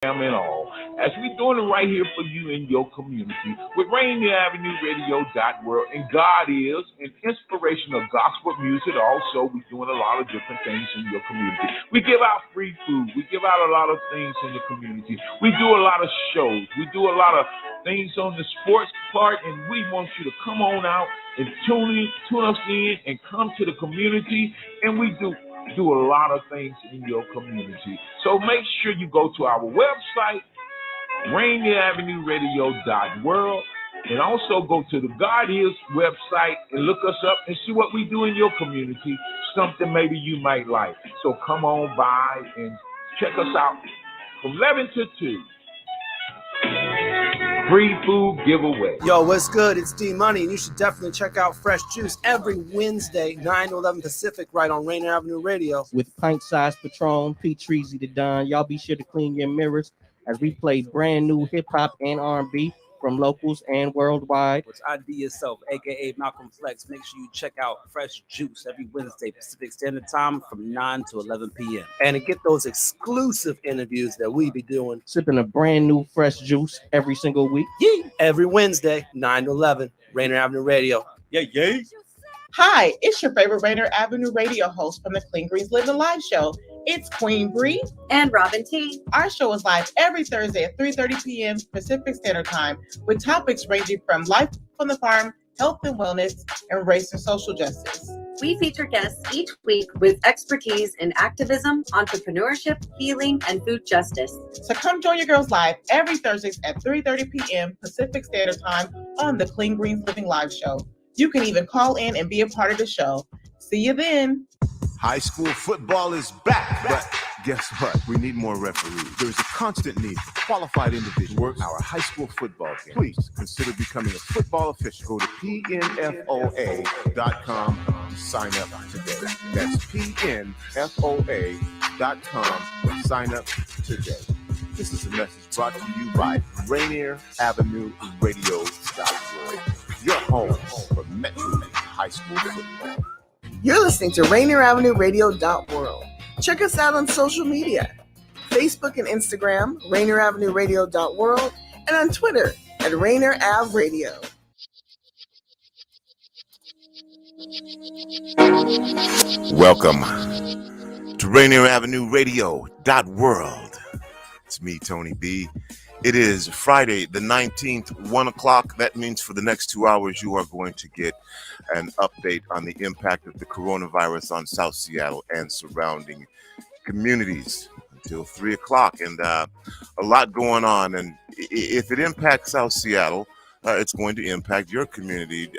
and all, as we doing it right here for you in your community with Rainier Avenue Radio World, and God is an inspiration of gospel music. Also, we're doing a lot of different things in your community. We give out free food. We give out a lot of things in the community. We do a lot of shows. We do a lot of things on the sports part, and we want you to come on out and tune us in and come to the community, and we do a lot of things in your community. So make sure you go to our website, Rainier Avenue Radio World, and also go to the God Is website and look us up and see what we do in your community, something maybe you might like. So come on by and check us out from 11 to 2. Free food giveaway. Yo, what's good? It's D-Money, and you should definitely check out Fresh Juice every Wednesday, 9 to 11 Pacific, right on Rainier Avenue Radio. With pint-sized Patron, P-Treasy the Don. Y'all be sure to clean your mirrors as we play brand new hip-hop and R&B from locals and worldwide. Which ID yourself, a.k.a. Malcolm Flex. Make sure you check out Fresh Juice every Wednesday, Pacific Standard Time from 9 to 11 p.m. And to get those exclusive interviews that we be doing. Sipping a brand new Fresh Juice every single week. Yeah. Every Wednesday, 9 to 11, Rainier Avenue Radio. Yeah, yeah. Hi, it's your favorite Rainier Avenue Radio host from the Clean Greens Living Live show. It's Queen Bree and Robin T. Our show is live every Thursday at 3:30 p.m. Pacific Standard Time with topics ranging from life on the farm, health and wellness, and race and social justice. We feature guests each week with expertise in activism, entrepreneurship, healing, and food justice. So come join your girls live every Thursdays at 3:30 p.m. Pacific Standard Time on the Clean Greens Living Live show. You can even call in and be a part of the show. See you then. High school football is back, but guess what? We need more referees. There's a constant need for qualified individuals to work our high school football game. Please consider becoming a football official. Go to pnfoa.com and sign up today. That's pnfoa.com and sign up today. This is a message brought to you by Rainier Avenue Radio World, your home for Metro High School football. You're listening to Rainier Avenue Radio World. Check us out on social media, Facebook and Instagram, Rainier Avenue Radio World, and on Twitter at Rainier Ave Radio. Welcome to Rainier Avenue Radio World. It's me, Tony B. It is Friday, the 19th, 1 o'clock. That means for the next 2 hours, you are going to get an update on the impact of the coronavirus on South Seattle and surrounding communities until 3 o'clock. And a lot going on. And if it impacts South Seattle, it's going to impact your community.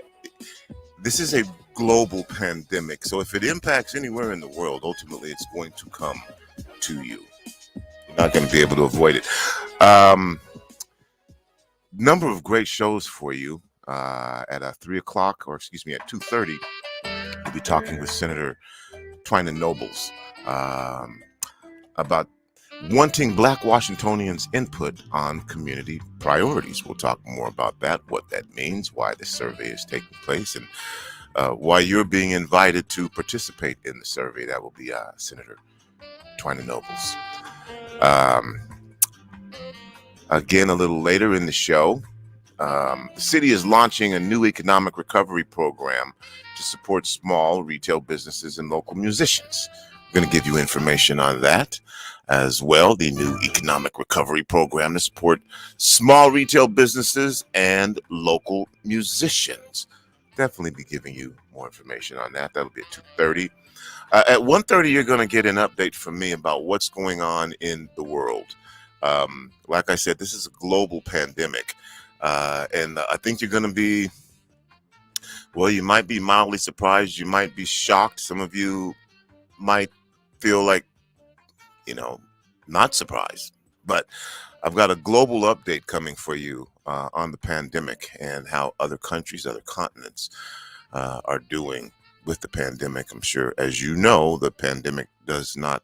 This is a global pandemic. So if it impacts anywhere in the world, ultimately, it's going to come to you. You're not going to be able to avoid it. Number of great shows for you at 3 o'clock, or excuse me, at 2:30. We'll be talking with Senator Twina Nobles about wanting Black Washingtonians' input on community priorities. We'll talk more about that, what that means, why the survey is taking place, and why you're being invited to participate in the survey. That will be Senator Twina Nobles. Again, a little later in the show, the city is launching a new economic recovery program to support small retail businesses and local musicians. I'm going to give you information on that as well. The new economic recovery program to support small retail businesses and local musicians. Definitely be giving you more information on that. That'll be at 2:30. At 1:30, you're going to get an update from me about what's going on in the world. Like I said, this is a global pandemic. And I think you're going to be, well, you might be mildly surprised. You might be shocked. Some of you might feel like, not surprised. But I've got a global update coming for you on the pandemic and how other countries, other continents are doing with the pandemic. I'm sure, as you know, the pandemic does not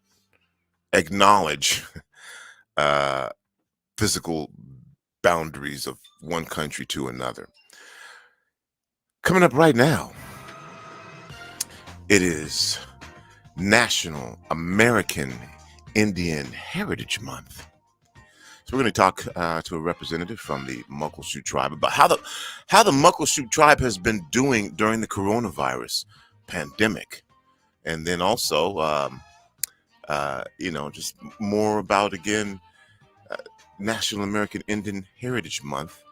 acknowledge physical boundaries of one country to another. Coming up right now, it is National American Indian Heritage Month. So we're going to talk to a representative from the Muckleshoot Tribe about how the Muckleshoot Tribe has been doing during the coronavirus pandemic, and then also, just more about again National American Indian Heritage Month,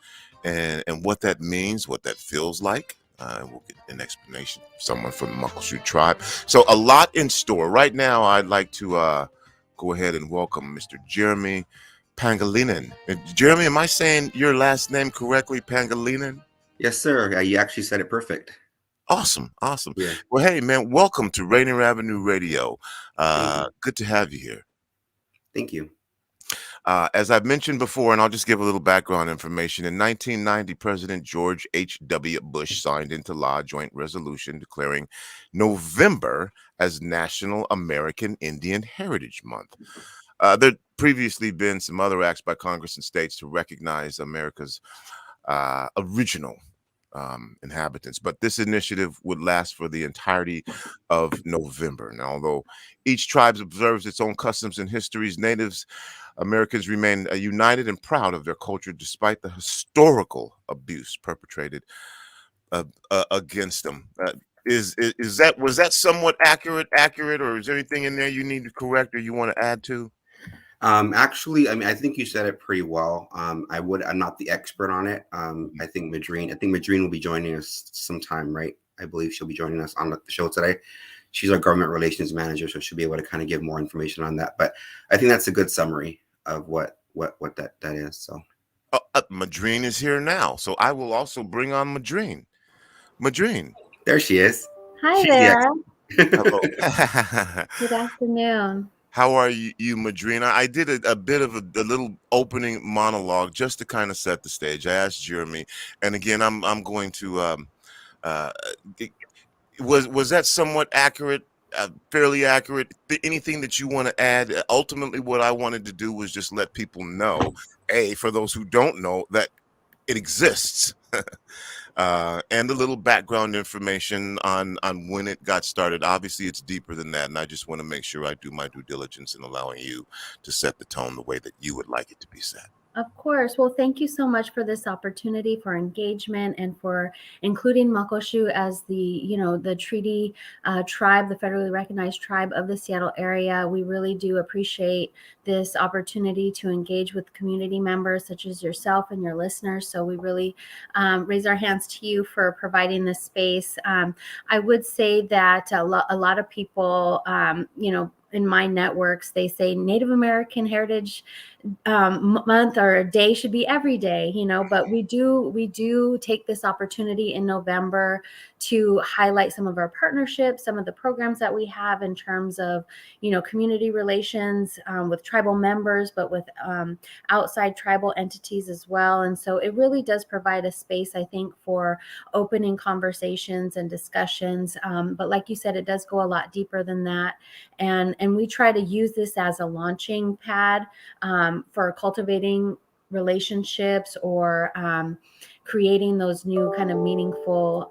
and what that means, what that feels like. We'll get an explanation from someone from the Muckleshoot Tribe. So a lot in store right now. I'd like to go ahead and welcome Mr. Jeremy Pangilinan. Jeremy, am I saying your last name correctly, Pangilinan? Yes, sir. You actually said it perfect. Awesome. Yeah. Well, hey, man, welcome to Rainier Avenue Radio. Good to have you here. Thank you. As I've mentioned before, and I'll just give a little background information, in 1990, President George H.W. Bush signed into law a joint resolution declaring November as National American Indian Heritage Month. There'd previously been some other acts by Congress and states to recognize America's original inhabitants, but this initiative would last for the entirety of November. Now, although each tribe observes its own customs and histories, Native Americans remain united and proud of their culture despite the historical abuse perpetrated against them. Was that somewhat accurate, or is there anything in there you need to correct or you want to add to? Actually, I think you said it pretty well. I'm not the expert on it. I think Madrine will be joining us sometime, right? I believe she'll be joining us on the show today. She's our government relations manager, so she'll be able to kind of give more information on that. But I think that's a good summary of what that is. So, Madrine is here now, so I will also bring on Madrine. Madrine, there she is. Hi She's there. Hello. Good afternoon. How are you, Madrina? I did a bit of a little opening monologue just to kind of set the stage. I asked Jeremy, and again, I'm going to. Was that somewhat accurate? Fairly accurate? Anything that you want to add? Ultimately, what I wanted to do was just let people know, for those who don't know, that it exists. And a little background information on when it got started. Obviously, it's deeper than that, and I just want to make sure I do my due diligence in allowing you to set the tone the way that you would like it to be set. Of course. Well, thank you so much for this opportunity, for engagement, and for including Muckleshoot as the treaty tribe, the federally recognized tribe of the Seattle area. We really do appreciate this opportunity to engage with community members such as yourself and your listeners. So we really raise our hands to you for providing this space. I would say that a lot of people, in my networks, they say Native American Heritage Month or a day should be every day, but we do take this opportunity in November to highlight some of our partnerships, some of the programs that we have in terms of, community relations with tribal members, but with outside tribal entities as well. And so it really does provide a space, I think, for opening conversations and discussions. But like you said, it does go a lot deeper than that. And we try to use this as a launching pad for cultivating relationships or creating those new kind of meaningful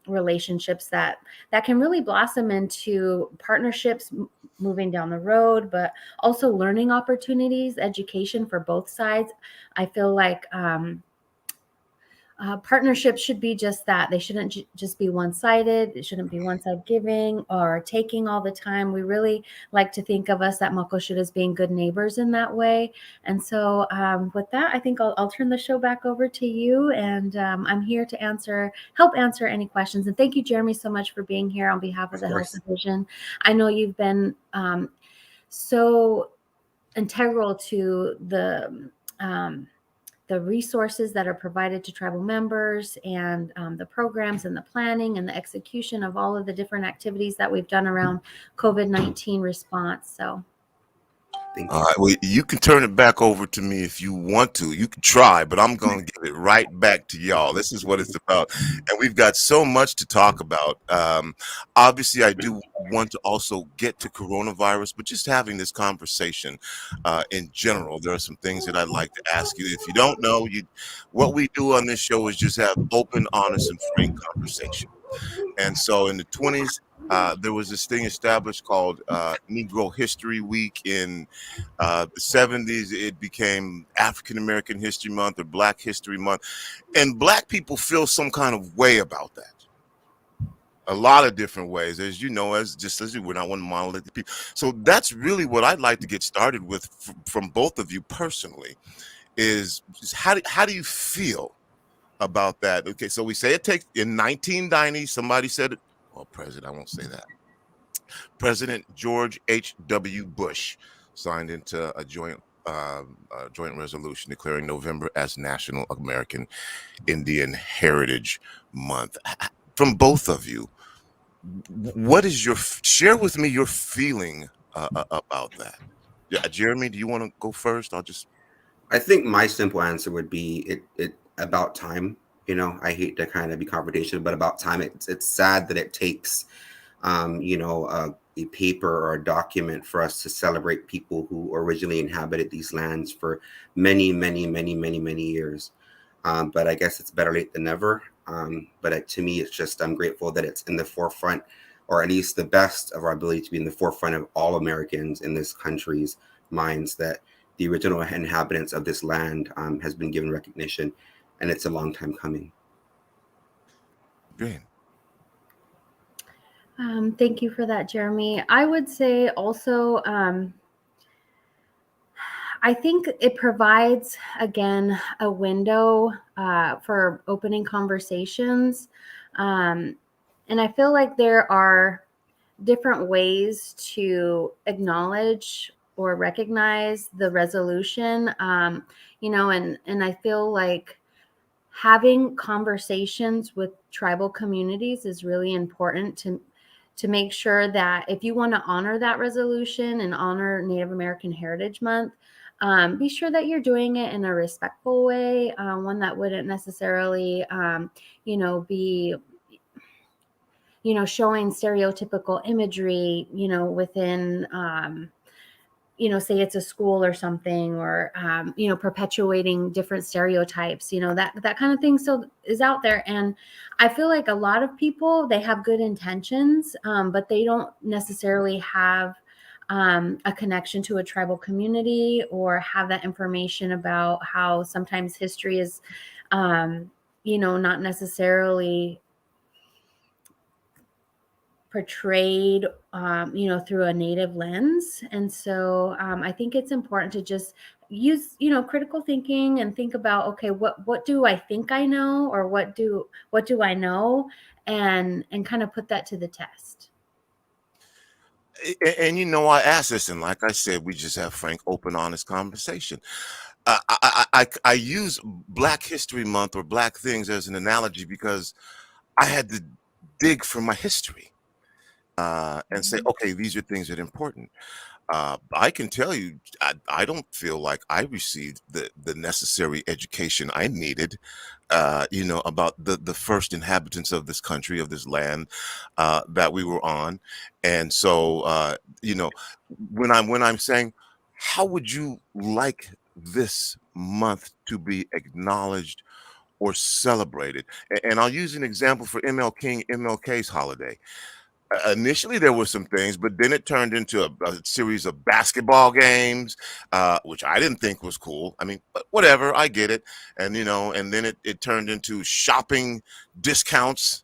relationships that can really blossom into partnerships moving down the road, but also learning opportunities, education for both sides. I feel like partnerships should be just that. They shouldn't just be one-sided. It shouldn't be one-side giving or taking all the time. We really like to think of us at Muckleshoot as being good neighbors in that way. And so with that, I think I'll turn the show back over to you. And I'm here to help answer any questions. And thank you, Jeremy, so much for being here on behalf of the Health Division. I know you've been so integral to the resources that are provided to tribal members and the programs and the planning and the execution of all of the different activities that we've done around COVID-19 response. So. Thank you. All right, well, you can turn it back over to me if you want to. You can try, but I'm going to give it right back to y'all. This is what it's about. And we've got so much to talk about. Obviously, I do want to also get to coronavirus, but just having this conversation in general, there are some things that I'd like to ask you. If you don't know, what we do on this show is just have open, honest, and frank conversation. And so in the 20s, there was this thing established called Negro History Week. In the 70s, it became African American History Month or Black History Month. And Black people feel some kind of way about that. A lot of different ways, as you know, we're not one monolithic people. So that's really what I'd like to get started with from both of you personally, is how do you feel about that? Okay, so we say it takes, in 1990, somebody said it, well, I won't say that. President George H.W. Bush signed into a joint resolution declaring November as National American Indian Heritage Month. From both of you, what is share with me your feeling about that? Yeah, Jeremy, do you want to go first? I think my simple answer would be it about time. You know, I hate to kind of be confrontational, but about time. It's sad that it takes, a paper or a document for us to celebrate people who originally inhabited these lands for many, many, many, many, many years. But I guess it's better late than never. But to me, it's just, I'm grateful that it's in the forefront, or at least the best of our ability to be in the forefront of all Americans in this country's minds, that the original inhabitants of this land has been given recognition, and it's a long time coming. Great. Thank you for that, Jeremy. I would say also, I think it provides, again, a window for opening conversations. And I feel like there are different ways to acknowledge or recognize the resolution, and I feel like having conversations with tribal communities is really important to make sure that if you want to honor that resolution and honor Native American Heritage Month, be sure that you're doing it in a respectful way, one that wouldn't necessarily, be, showing stereotypical imagery, within, say it's a school or something, or, perpetuating different stereotypes, that kind of thing is out there. And I feel like a lot of people, they have good intentions, but they don't necessarily have a connection to a tribal community, or have that information about how sometimes history is, not necessarily portrayed, through a Native lens. And so I think it's important to just use, critical thinking and think about, okay, what do I think I know, or what do I know, and kind of put that to the test. And I asked this, and like I said, we just have frank, open, honest conversation. I use Black History Month or Black things as an analogy because I had to dig for my history and say, okay, these are things that are important. I can tell you, I don't feel like I received the necessary education I needed, about the first inhabitants of this country, of this land that we were on. And so, when I'm saying, how would you like this month to be acknowledged or celebrated? And I'll use an example for MLK's holiday. Initially there were some things, but then it turned into a series of basketball games, which I didn't think was cool. I mean, but whatever, I get it. And and then it turned into shopping discounts,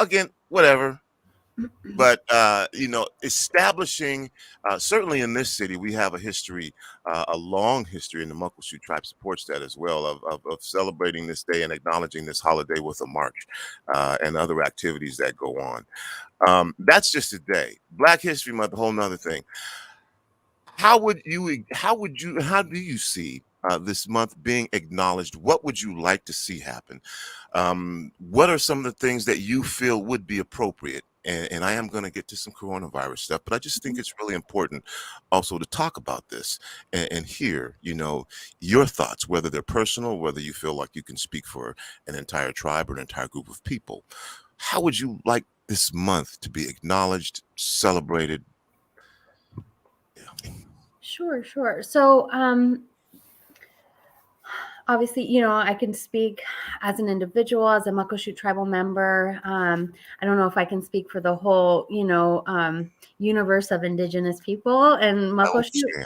again, whatever. But establishing, certainly in this city, we have a history, a long history, and the Muckleshoot Tribe supports that as well, of celebrating this day and acknowledging this holiday with a march and other activities that go on. That's just a day. Black History Month, a whole nother thing. How do you see this month being acknowledged? What would you like to see happen? What are some of the things that you feel would be appropriate? And I am going to get to some coronavirus stuff, but I just think it's really important also to talk about this and hear, your thoughts, whether they're personal, whether you feel like you can speak for an entire tribe or an entire group of people. How would you like this month to be acknowledged, celebrated? Sure. So Obviously, you know, I can speak as an individual, as a Muckleshoot tribal member. I don't know if I can speak for the whole, you know, universe of Indigenous people and Muckleshoot,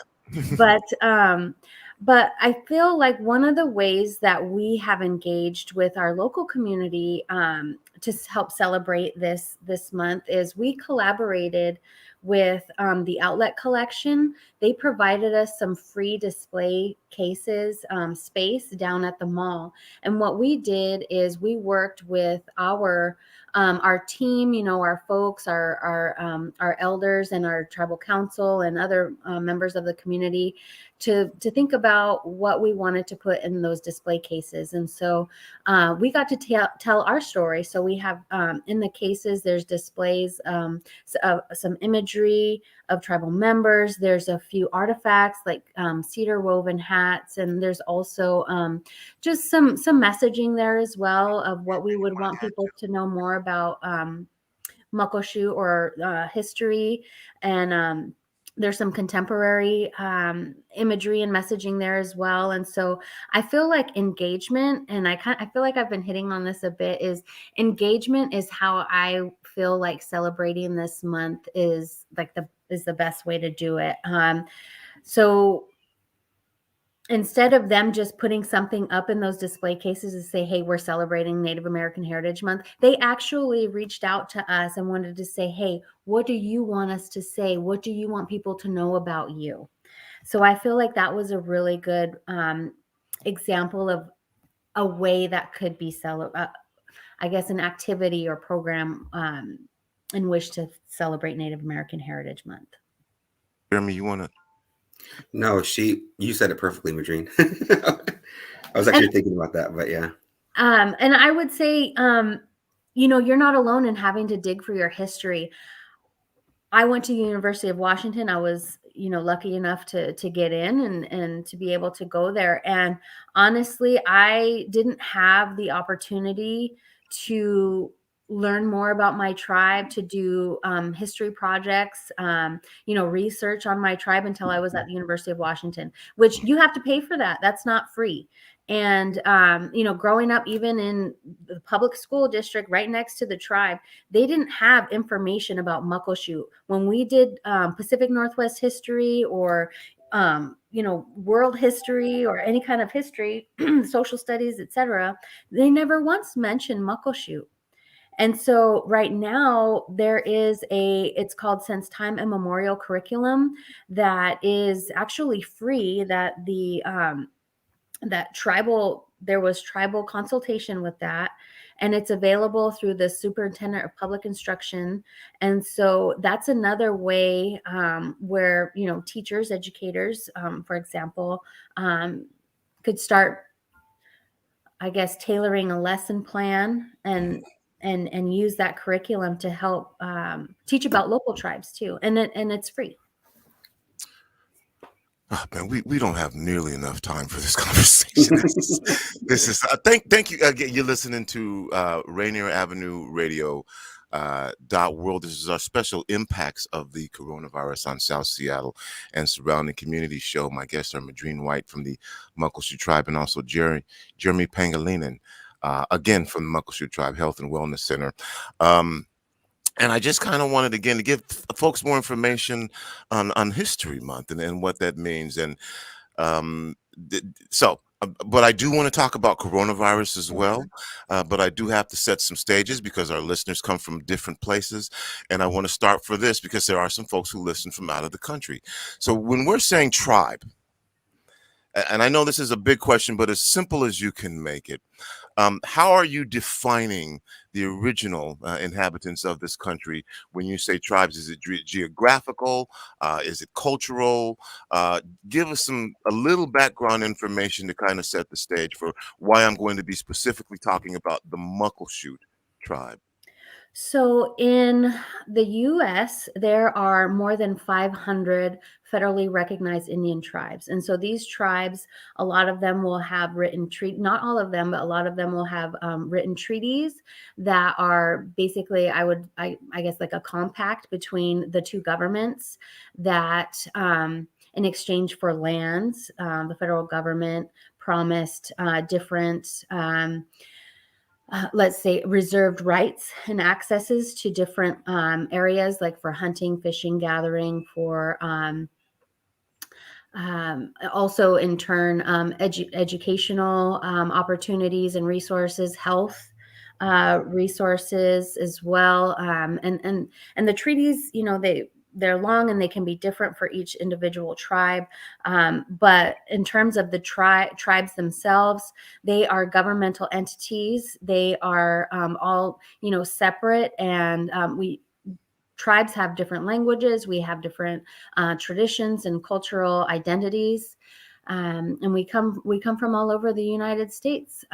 but I feel like one of the ways that we have engaged with our local community to help celebrate this month is we collaborated with the Outlet Collection. They provided us some free display cases space down at the mall. And what we did is we worked with our team, you know, our folks, our elders and our tribal council and other members of the community to think about what we wanted to put in those display cases. And so we got to tell our story. So we have in the cases, there's displays, some imagery of tribal members. There's a few artifacts like cedar woven hats. And there's also just some messaging there as well of what we would want people to know more about Muckleshoot or history. And there's some contemporary imagery and messaging there as well. And so I feel like engagement, and I feel like I've been hitting on this a bit, is engagement is how I feel like celebrating this month is like the best way to do it. So instead of them just putting something up in those display cases to say, hey, we're celebrating Native American Heritage Month, they actually reached out to us and wanted to say, hey, what do you want us to say? What do you want people to know about you? So I feel like that was a really good example of a way that could be I guess an activity or program in which to celebrate Native American Heritage Month. Jeremy, you want to? No, you said it perfectly, Madrine. I was actually thinking about that, but yeah. And I would say, you know, you're not alone in having to dig for your history. I went to the University of Washington. I was, you know, lucky enough to get in and to be able to go there. And honestly, I didn't have the opportunity to learn more about my tribe, to do history projects, you know, research on my tribe until I was at the University of Washington, which you have to pay for that. That's not free. And, you know, growing up even in the public school district right next to the tribe, they didn't have information about Muckleshoot. When we did Pacific Northwest history or, you know, world history or any kind of history, social studies, etc., they never once mentioned Muckleshoot. And so right now there is it's called Since Time Immemorial curriculum that is actually free, that there was tribal consultation with that, and it's available through the Superintendent of Public Instruction. And so that's another way where, you know, teachers, educators, for example, could start, I guess, tailoring a lesson plan and use that curriculum to help teach about local tribes too. And it's free. Oh, man, we don't have nearly enough time for this conversation. This is thank you again. You're listening to Rainier Avenue Radio .world. This is our special impacts of the coronavirus on South Seattle and surrounding community show. My guests are Madrine White from the Muckleshoot Tribe and also Jeremy Pangilinan, again from the Muckleshoot Tribe Health and Wellness Center. And I just kind of wanted, again, to give folks more information on History Month and what that means. And but I do want to talk about coronavirus as well. But I do have to set some stages because our listeners come from different places. And I want to start for this because there are some folks who listen from out of the country. So when we're saying tribe, and I know this is a big question, but as simple as you can make it, how are you defining the original inhabitants of this country when you say tribes? Is it geographical? Is it cultural? Give us a little background information to kind of set the stage for why I'm going to be specifically talking about the Muckleshoot Tribe. So in the U.S., there are more than 500 federally recognized Indian tribes. And so these tribes, a lot of them will have written not all of them, but a lot of them will have written treaties that are basically, I guess, like a compact between the two governments that in exchange for lands. The federal government promised different, let's say, reserved rights and accesses to different areas, like for hunting, fishing, gathering, for also in turn educational opportunities and resources, health resources as well. And the treaties, they're long and they can be different for each individual tribe. But in terms of the tribes themselves, they are governmental entities. They are all, separate, and tribes have different languages. We have different traditions and cultural identities. And we come from all over the United States,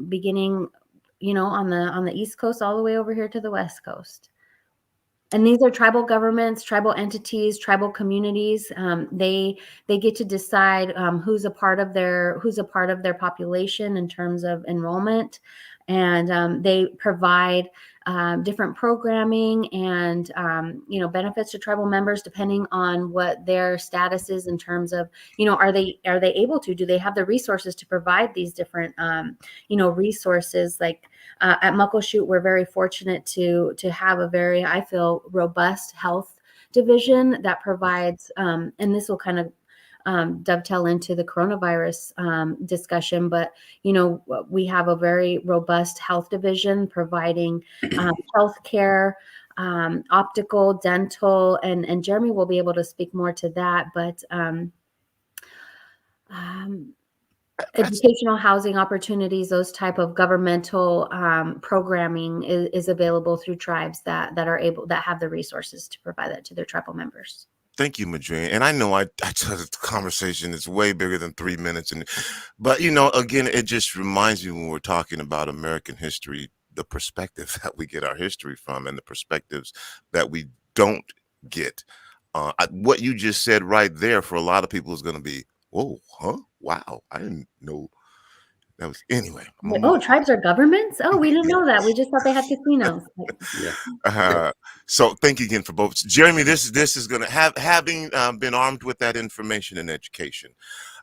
beginning, on the East Coast, all the way over here to the West Coast. And these are tribal governments, tribal entities, tribal communities. They get to decide who's a part of their population in terms of enrollment, and they provide different programming and benefits to tribal members depending on what their status is in terms of, are they able to, do they have the resources to provide these different resources. Like at Muckleshoot, we're very fortunate to have a very, I feel, robust health division that provides, and this will kind of dovetail into the coronavirus discussion, but we have a very robust health division providing health care, optical, dental, and Jeremy will be able to speak more to that, but educational, housing opportunities, those type of governmental programming is available through tribes that have the resources to provide that to their tribal members. Thank you, Madrina. And I know I tell the conversation is way bigger than 3 minutes. But, again, it just reminds me when we're talking about American history, the perspective that we get our history from and the perspectives that we don't get. What you just said right there for a lot of people is going to be, whoa, huh? Wow. I didn't know. That was anyway. Tribes are governments? Oh, we didn't know that. We just thought they had casinos. Yeah. So thank you again for both. Jeremy, this is going to having been armed with that information and education.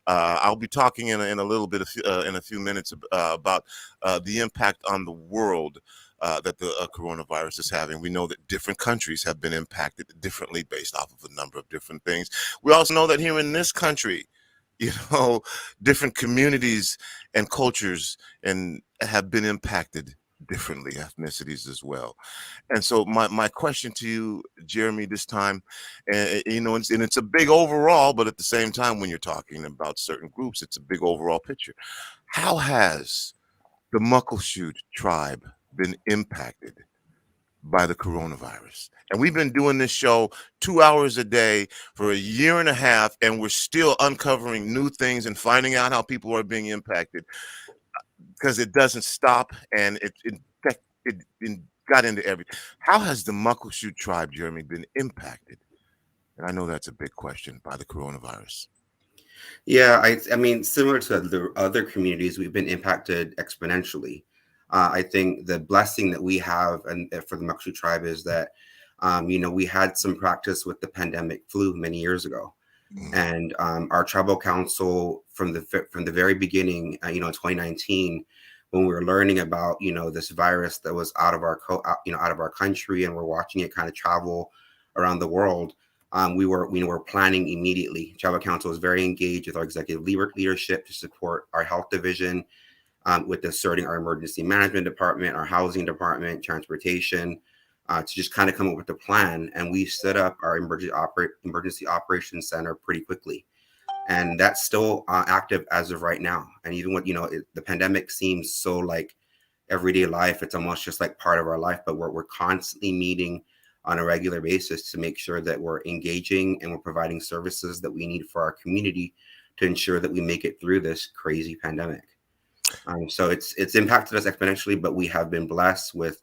I'll be talking in a little bit in a few minutes about the impact on the world that the coronavirus is having. We know that different countries have been impacted differently based off of a number of different things. We also know that here in this country, different communities and cultures and have been impacted differently, ethnicities as well. And so my question to you, Jeremy, this time, and it's a big overall, but at the same time, when you're talking about certain groups, it's a big overall picture. How has the Muckleshoot Tribe been impacted by the coronavirus? And we've been doing this show 2 hours a day for a year and a half, and we're still uncovering new things and finding out how people are being impacted, because it doesn't stop, and it got into everything. How has the Muckleshoot Tribe, Jeremy, been impacted? And I know that's a big question, by the coronavirus. Yeah, I mean, similar to the other communities, we've been impacted exponentially. I think the blessing that we have and for the Muckleshoot Tribe is that, we had some practice with the pandemic flu many years ago. And our tribal council from the very beginning, in 2019, when we were learning about, this virus that was out of our country, and we're watching it kind of travel around the world, we were planning immediately. Tribal council was very engaged with our executive leadership to support our health division, with asserting our emergency management department, our housing department, transportation, to just kind of come up with a plan. And we set up our emergency operations center pretty quickly. And that's still active as of right now. And even when, the pandemic seems so like everyday life, it's almost just like part of our life, but we're constantly meeting on a regular basis to make sure that we're engaging and we're providing services that we need for our community to ensure that we make it through this crazy pandemic. So it's impacted us exponentially, but we have been blessed with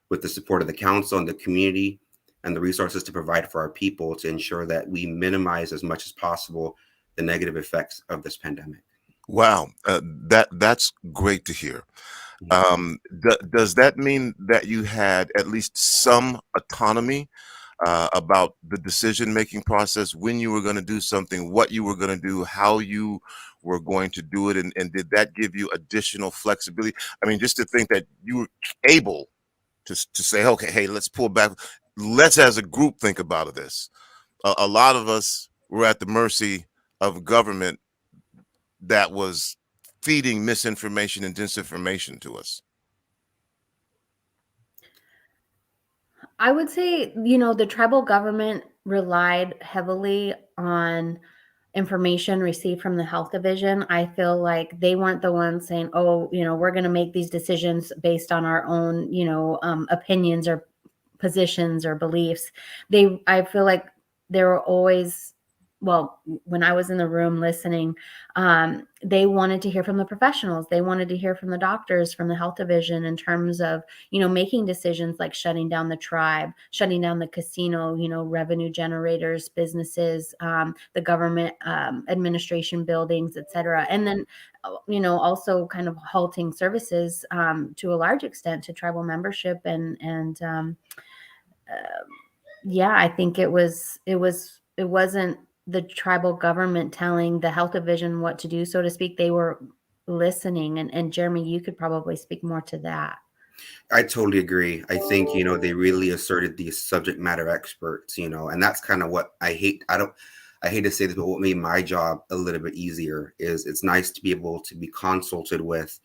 the support of the council and the community and the resources to provide for our people to ensure that we minimize as much as possible the negative effects of this pandemic. Wow, that's great to hear. Does that mean that you had at least some autonomy about the decision-making process, when you were going to do something, what you were going to do, how you were going to do it, and did that give you additional flexibility? I mean, just to think that you were able to say, okay, hey, let's pull back. Let's, as a group, think about this. A lot of us were at the mercy of government that was feeding misinformation and disinformation to us. I would say, you know, the tribal government relied heavily on information received from the health division. I feel like they weren't the ones saying, oh, you know, we're going to make these decisions based on our own, you know, opinions or positions or beliefs. I feel like they were always, well, when I was in the room listening, they wanted to hear from the professionals. They wanted to hear from the doctors, from the health division, in terms of, you know, making decisions like shutting down the tribe, shutting down the casino, you know, revenue generators, businesses, the government administration buildings, et cetera. And then, you know, also kind of halting services to a large extent to tribal membership. Yeah, I think it wasn't the tribal government telling the health division what to do, so to speak. They were listening. And Jeremy, you could probably speak more to that. I totally agree. I think, you know, they really asserted these subject matter experts, you know, and that's kind of what I hate. I hate to say this, but what made my job a little bit easier is it's nice to be able to be consulted with.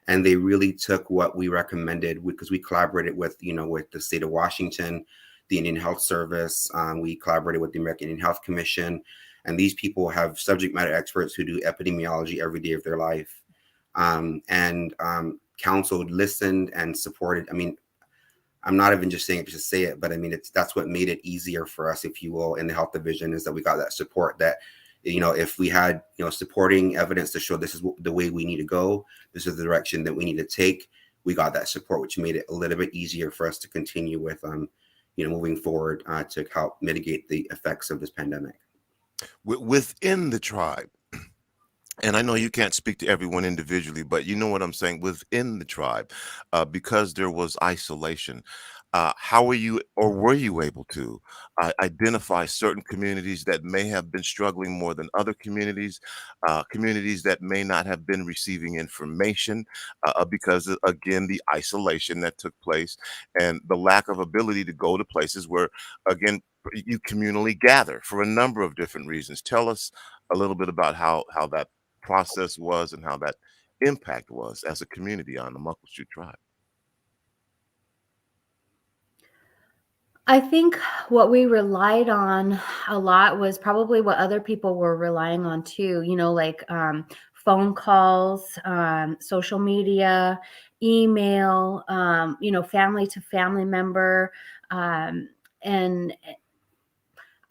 And they really took what we recommended, because we collaborated with, you know, with the state of Washington, the Indian Health Service. We collaborated with the American Indian Health Commission. And these people have subject matter experts who do epidemiology every day of their life. Counseled, listened, and supported. I mean, I'm not even just saying it to say it, but I mean, that's what made it easier for us, if you will, in the health division, is that we got that support that, you know, if we had, you know, supporting evidence to show this is the way we need to go, this is the direction that we need to take, we got that support, which made it a little bit easier for us to continue with, you know, moving forward to help mitigate the effects of this pandemic. Within the tribe, and I know you can't speak to everyone individually, but you know what I'm saying, within the tribe, because there was isolation, how were you, or were you able to identify certain communities that may have been struggling more than other communities, communities that may not have been receiving information because, again, the isolation that took place and the lack of ability to go to places where, again, you communally gather for a number of different reasons? Tell us a little bit about how that process was and how that impact was as a community on the Muckleshoot Tribe. I think what we relied on a lot was probably what other people were relying on too, you know, like phone calls, social media, email, you know, family to family member. And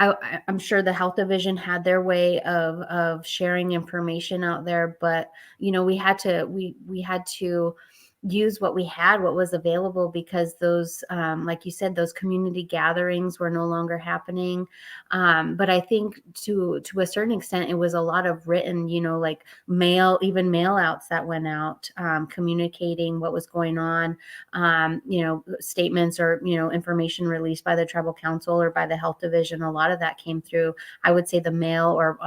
I'm sure the health division had their way of sharing information out there, but, you know, we had to use what we had, what was available, because those, like you said, those community gatherings were no longer happening. But I think to a certain extent, it was a lot of written, you know, like even mail outs that went out, communicating what was going on, you know, statements or, you know, information released by the tribal council or by the health division. A lot of that came through, I would say, the mail or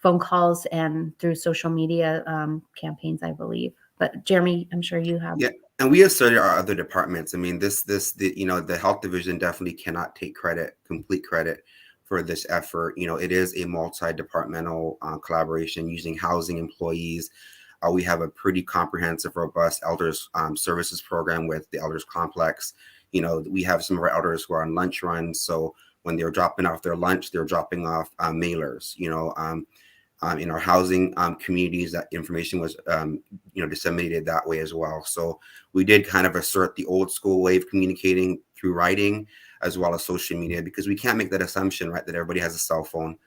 phone calls and through social media campaigns, I believe. But Jeremy, I'm sure you have. Yeah, and we asserted our other departments. I mean, you know, the health division definitely cannot take complete credit for this effort. You know, it is a multi-departmental collaboration using housing, employees. We have a pretty comprehensive, robust elders services program with the elders complex. You know, we have some of our elders who are on lunch runs. So when they're dropping off their lunch, they're dropping off mailers, you know, in our housing communities. That information was, you know, disseminated that way as well. So we did kind of assert the old school way of communicating through writing as well as social media, because we can't make that assumption, right, that everybody has a cell phone.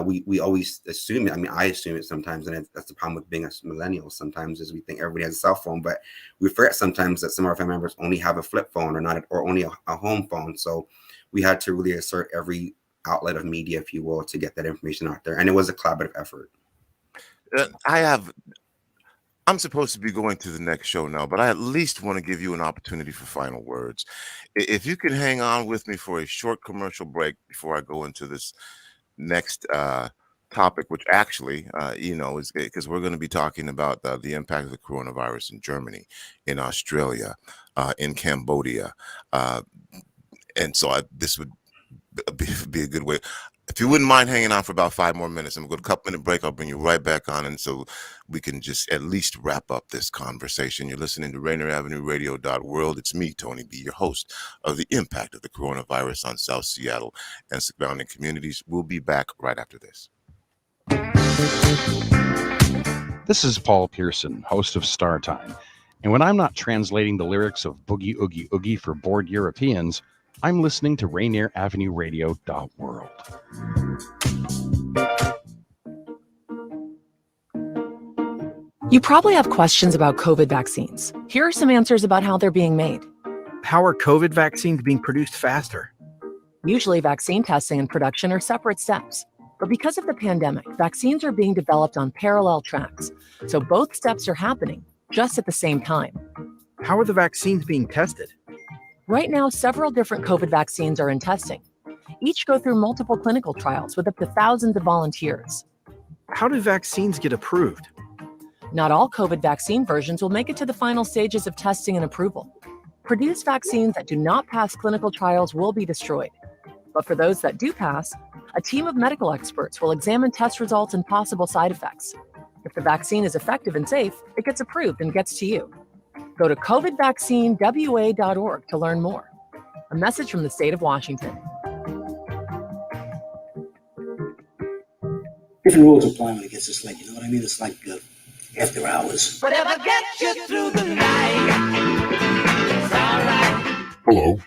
We always assume it. I mean, I assume it sometimes, and that's the problem with being a millennial sometimes, is we think everybody has a cell phone, but we forget sometimes that some of our family members only have a flip phone or only a home phone. So we had to really assert every outlet of media, if you will, to get that information out there. And it was a collaborative effort. I'm supposed to be going to the next show now, but I at least want to give you an opportunity for final words. If you can hang on with me for a short commercial break before I go into this next topic, which actually, is because we're going to be talking about the impact of the coronavirus in Germany, in Australia, in Cambodia. And so this would be a good way. If you wouldn't mind hanging on for about 5 more minutes, I'm going to go to a couple-minute break. I'll bring you right back on, and so we can just at least wrap up this conversation. You're listening to Rainier Avenue Radio.world. It's me, Tony B., your host of the impact of the coronavirus on South Seattle and surrounding communities. We'll be back right after this. This is Paul Pearson, host of Star Time. And when I'm not translating the lyrics of Boogie Oogie Oogie for bored Europeans, I'm listening to Rainier Avenue Radio.world. You probably have questions about COVID vaccines. Here are some answers about how they're being made. How are COVID vaccines being produced faster? Usually, vaccine testing and production are separate steps. But because of the pandemic, vaccines are being developed on parallel tracks. So both steps are happening just at the same time. How are the vaccines being tested? Right now, several different COVID vaccines are in testing. Each go through multiple clinical trials with up to thousands of volunteers. How do vaccines get approved? Not all COVID vaccine versions will make it to the final stages of testing and approval. Produced vaccines that do not pass clinical trials will be destroyed. But for those that do pass, a team of medical experts will examine test results and possible side effects. If the vaccine is effective and safe, it gets approved and gets to you. Go to covidvaccinewa.org to learn more. A message from the state of Washington. Different rules apply when it gets this late. You know what I mean? It's like after hours. Whatever gets you through the night. It's all right. Hello,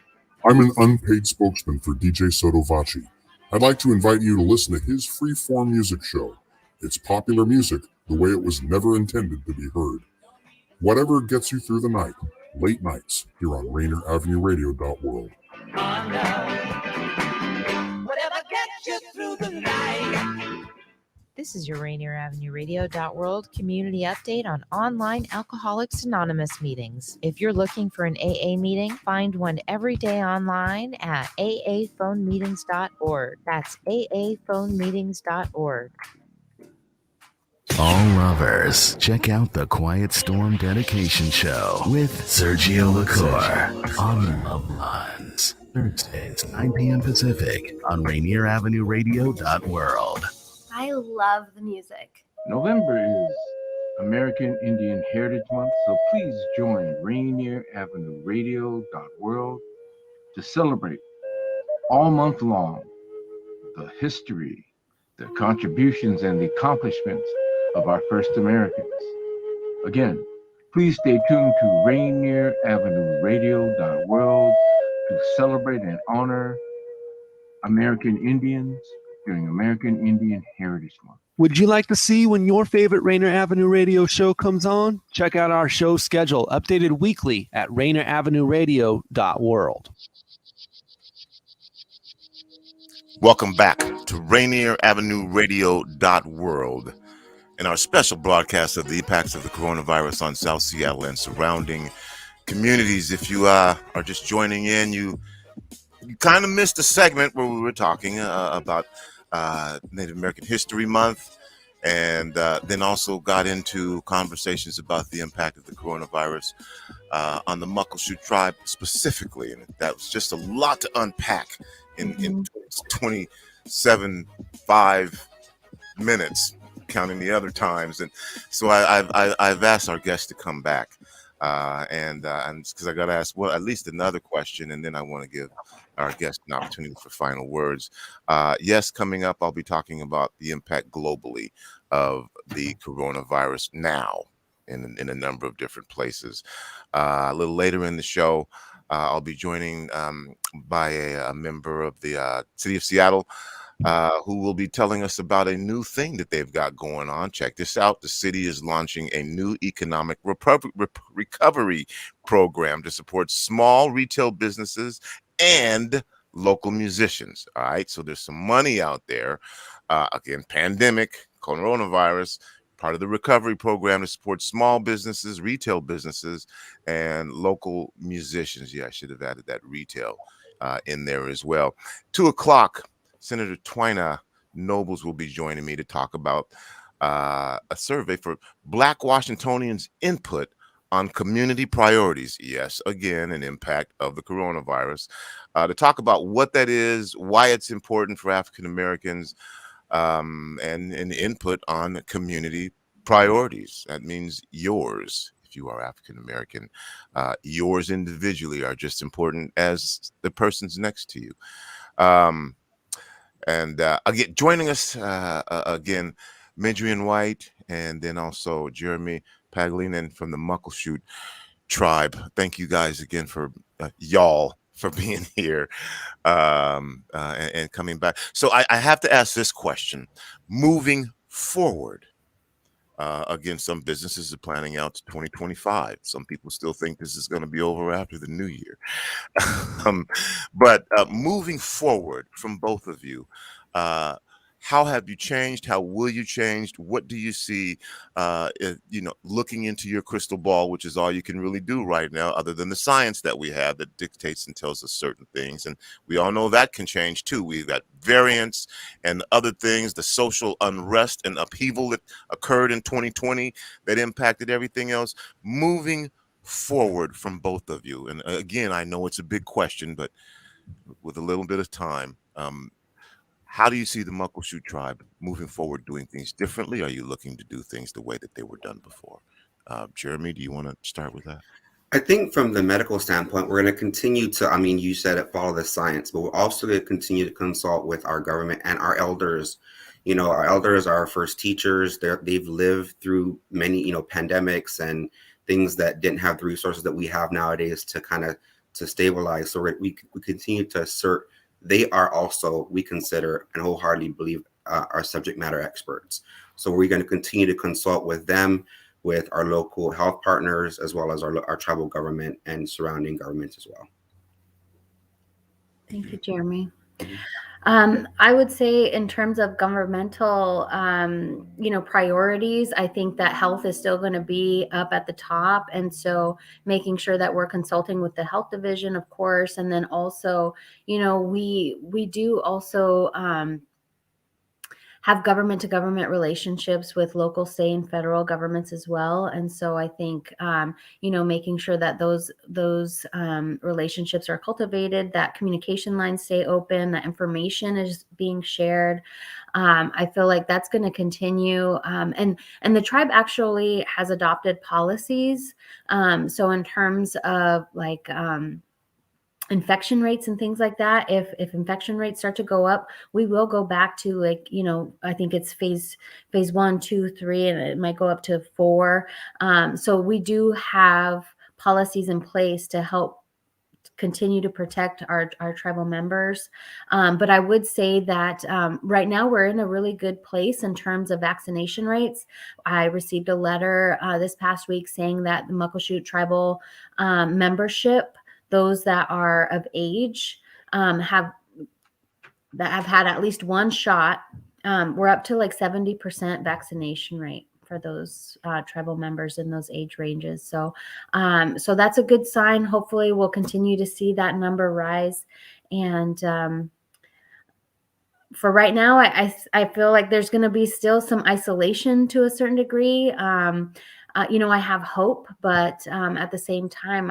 I'm an unpaid spokesman for DJ Sotovaci. I'd like to invite you to listen to his free-form music show. It's popular music the way it was never intended to be heard. Whatever gets you through the night, late nights, here on Rainier Avenue Radio.world. Whatever gets you through the night. This is your Rainier Avenue Radio.world community update on online Alcoholics Anonymous meetings. If you're looking for an AA meeting, find one every day online at aaphonemeetings.org. That's aaphonemeetings.org. All lovers, check out the Quiet Storm Dedication Show with Sergio LaCour on Love Lines. Thursdays, 9 p.m. Pacific on Rainier Avenue Radio.world. I love the music. November is American Indian Heritage Month, so please join Rainier Avenue Radio.world to celebrate all month long the history, the contributions, and the accomplishments of our first Americans. Again, please stay tuned to Rainier Avenue Radio.world to celebrate and honor American Indians during American Indian Heritage Month. Would you like to see when your favorite Rainier Avenue Radio show comes on? Check out our show schedule, updated weekly at RainierAvenueRadio.world. Welcome back to Rainier Avenue Radio.world and our special broadcast of the impacts of the coronavirus on South Seattle and surrounding communities. If you are just joining in, you kind of missed a segment where we were talking about Native American History Month, and then also got into conversations about the impact of the coronavirus on the Muckleshoot Tribe specifically. And that was just a lot to unpack in 27.5 minutes, counting the other times. And so I've asked our guests to come back. And because I got to ask, well, at least another question, and then I want to give our guest an opportunity for final words. Yes, coming up, I'll be talking about the impact globally of the coronavirus now in a number of different places. A little later in the show, I'll be joining by a member of the City of Seattle, who will be telling us about a new thing that they've got going on. Check this out. The city is launching a new economic recovery program to support small retail businesses and local musicians. All right. So there's some money out there. Again, pandemic, coronavirus, part of the recovery program to support small businesses, retail businesses, and local musicians. Yeah, I should have added that retail in there as well. 2:00, Senator Twina Nobles will be joining me to talk about a survey for Black Washingtonians' input on community priorities. Yes, again, an impact of the coronavirus. To talk about what that is, why it's important for African Americans, and input on community priorities. That means yours, if you are African American. Yours individually are just important as the person's next to you. And again, joining us again, Midrian White, and then also Jeremy Paglinen from the Muckleshoot Tribe. Thank you guys again for y'all for being here and coming back. So I have to ask this question. Moving forward, again, some businesses are planning out to 2025. Some people still think this is going to be over after the new year. But moving forward from both of you, how have you changed? How will you change? What do you see, looking into your crystal ball, which is all you can really do right now, other than the science that we have that dictates and tells us certain things. And we all know that can change too. We've got variants and other things, the social unrest and upheaval that occurred in 2020 that impacted everything else. Moving forward from both of you. And again, I know it's a big question, but with a little bit of time, how do you see the Muckleshoot Tribe moving forward, doing things differently? Are you looking to do things the way that they were done before? Jeremy, do you want to start with that? I think from the medical standpoint, we're going to continue to, I mean, you said it, follow the science, but we're also going to continue to consult with our government and our elders. You know, our elders are our first teachers. They've lived through many, pandemics and things that didn't have the resources that we have nowadays to kind of to stabilize. So we continue to assert they are also, we consider and wholeheartedly believe, our subject matter experts. So we're going to continue to consult with them, with our local health partners, as well as our tribal government and surrounding governments as well. Thank you, Jeremy. I would say in terms of governmental, priorities, I think that health is still going to be up at the top. And so making sure that we're consulting with the health division, of course, and then also, we do also have government to government relationships with local, state, and federal governments as well. And so I think, making sure that those relationships are cultivated, that communication lines stay open, that information is being shared. I feel like that's going to continue. And the tribe actually has adopted policies. So in terms of infection rates and things like that, if infection rates start to go up, we will go back to I think it's phase 1, 2, 3, and it might go up to 4. So we do have policies in place to help continue to protect our tribal members. But I would say that right now we're in a really good place in terms of vaccination rates. I received a letter this past week saying that the Muckleshoot tribal membership, those that are of age, have had at least one shot. We're up to 70% vaccination rate for those tribal members in those age ranges. So that's a good sign. Hopefully we'll continue to see that number rise. And for right now, I feel like there's going to be still some isolation to a certain degree. I have hope, but at the same time,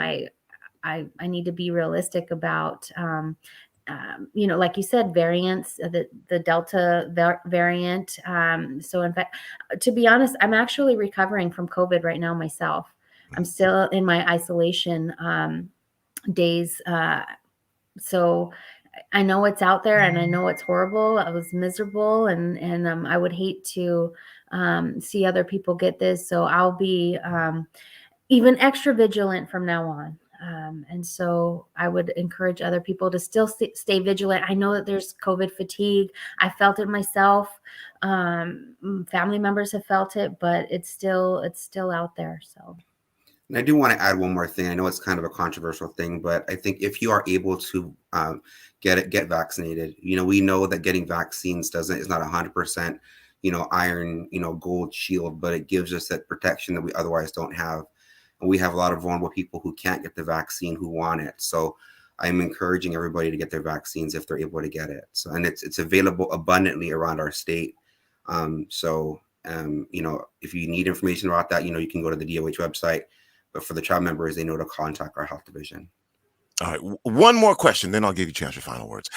I need to be realistic about, like you said, variants, the Delta variant. So in fact, to be honest, I'm actually recovering from COVID right now myself. I'm still in my isolation days. So I know it's out there and I know it's horrible. I was miserable and I would hate to see other people get this. So I'll be even extra vigilant from now on. And so I would encourage other people to still stay vigilant. I know that there's COVID fatigue. I felt it myself. Family members have felt it, but it's still out there. So. And I do want to add one more thing. I know it's kind of a controversial thing, but I think if you are able to get vaccinated, we know that getting vaccines is not 100%, iron, gold shield, but it gives us that protection that we otherwise don't have. And we have a lot of vulnerable people who can't get the vaccine who want it. So I'm encouraging everybody to get their vaccines if they're able to get it. So, and it's available abundantly around our state. If you need information about that, you can go to the DOH website. But for the tribe members, they know to contact our health division. All right, one more question, then I'll give you a chance for final words.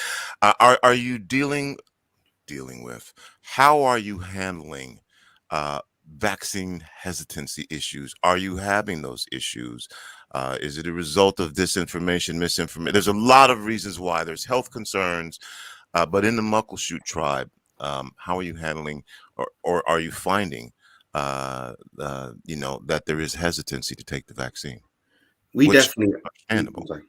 Are you dealing with, how are you handling vaccine hesitancy issues? Are you having those issues? Is it a result of disinformation, misinformation? There's a lot of reasons why. There's health concerns, but in the Muckleshoot Tribe, how are you handling, or are you finding, that there is hesitancy to take the vaccine? We definitely understandable.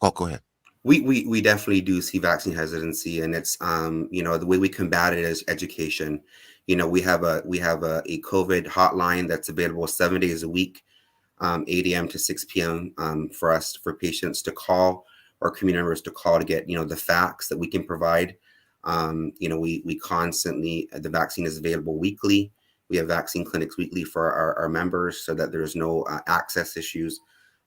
Oh, go ahead. We definitely do see vaccine hesitancy, and it's the way we combat it is education. We have a COVID hotline that's available 7 days a week, 8 a.m. to 6 p.m. For patients to call, or community members to call to get the facts that we can provide. We constantly, the vaccine is available weekly. We have vaccine clinics weekly for our members so that there's no access issues.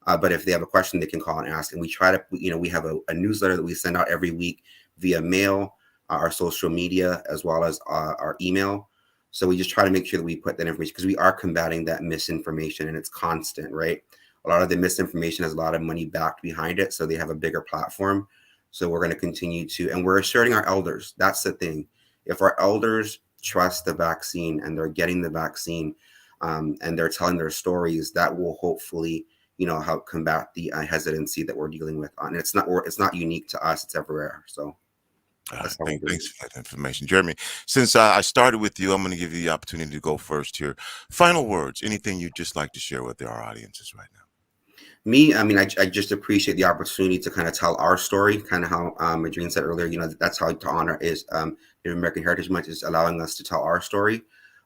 But if they have a question, they can call and ask. And we try to, we have a newsletter that we send out every week via mail, our social media, as well as our email. So we just try to make sure that we put that information, because we are combating that misinformation, and it's constant, right? A lot of the misinformation has a lot of money backed behind it, so they have a bigger platform. So we're going to continue to, and we're asserting our elders. That's the thing. If our elders trust the vaccine and they're getting the vaccine, and they're telling their stories, that will hopefully help combat the hesitancy that we're dealing with. And it's not unique to us; it's everywhere. So, thanks for that information, Jeremy. Since I started with you, I'm going to give you the opportunity to go first here. Final words. Anything you'd just like to share with our audiences right now? I just appreciate the opportunity to kind of tell our story, kind of how Madreen said earlier. That's how to honor is the American Heritage Month is allowing us to tell our story,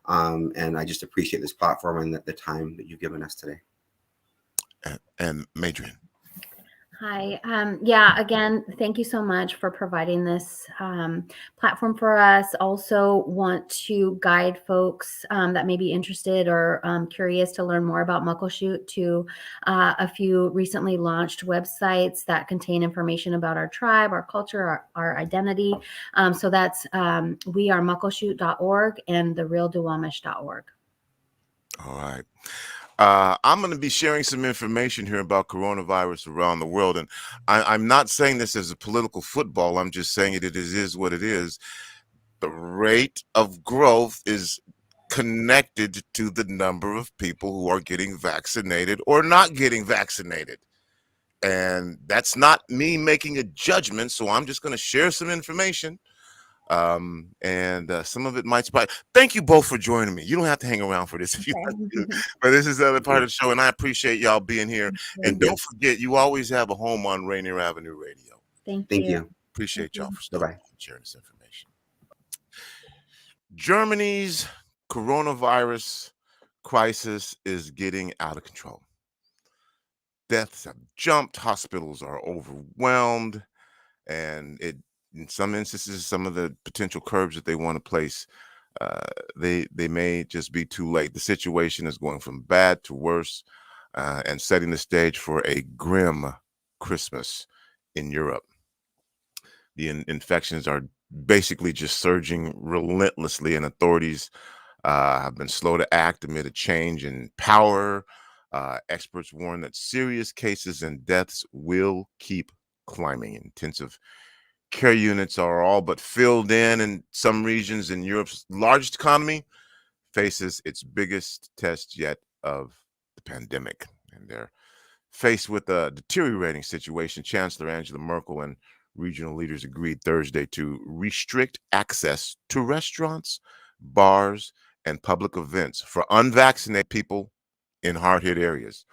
and I just appreciate this platform and the time that you've given us today. And Madreen. Hi. Again, thank you so much for providing this platform for us. Also want to guide folks that may be interested or curious to learn more about Muckleshoot to a few recently launched websites that contain information about our tribe, our culture, our identity. So that's wearemuckleshoot.org and therealduwamish.org. All right. I'm going to be sharing some information here about coronavirus around the world. And I'm not saying this as a political football. I'm just saying it is what it is. The rate of growth is connected to the number of people who are getting vaccinated or not getting vaccinated. And that's not me making a judgment. So I'm just going to share some information. Some of it might spy. Thank you both for joining me. You don't have to hang around for this if you want to, but this is the other part of the show, and I appreciate y'all being here. And don't forget, you always have a home on Rainier Avenue Radio. Thank you. Appreciate y'all for sharing this information. Germany's coronavirus crisis is getting out of control. Deaths have jumped, hospitals are overwhelmed, and in some instances, some of the potential curbs that they want to place, they may just be too late. The situation is going from bad to worse, and setting the stage for a grim Christmas in Europe. The infections are basically just surging relentlessly, and authorities have been slow to act amid a change in power. Experts warn that serious cases and deaths will keep climbing. Intensive care units are all but filled in some regions, in Europe's largest economy faces its biggest test yet of the pandemic. And they're faced with a deteriorating situation. Chancellor Angela Merkel and regional leaders agreed Thursday to restrict access to restaurants, bars, and public events for unvaccinated people in hard-hit areas.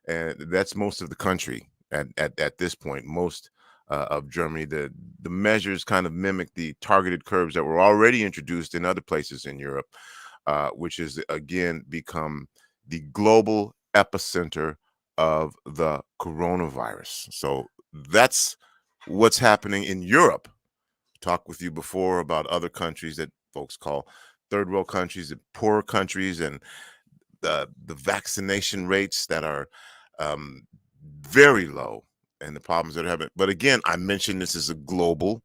And that's most of the country at this point. Most of Germany, the measures kind of mimic the targeted curbs that were already introduced in other places in Europe, which has again become the global epicenter of the coronavirus. So that's what's happening in Europe. Talked with you before about other countries that folks call third world countries and poorer countries, and the vaccination rates that are very low, and the problems that are happening. But again, I mentioned this is a global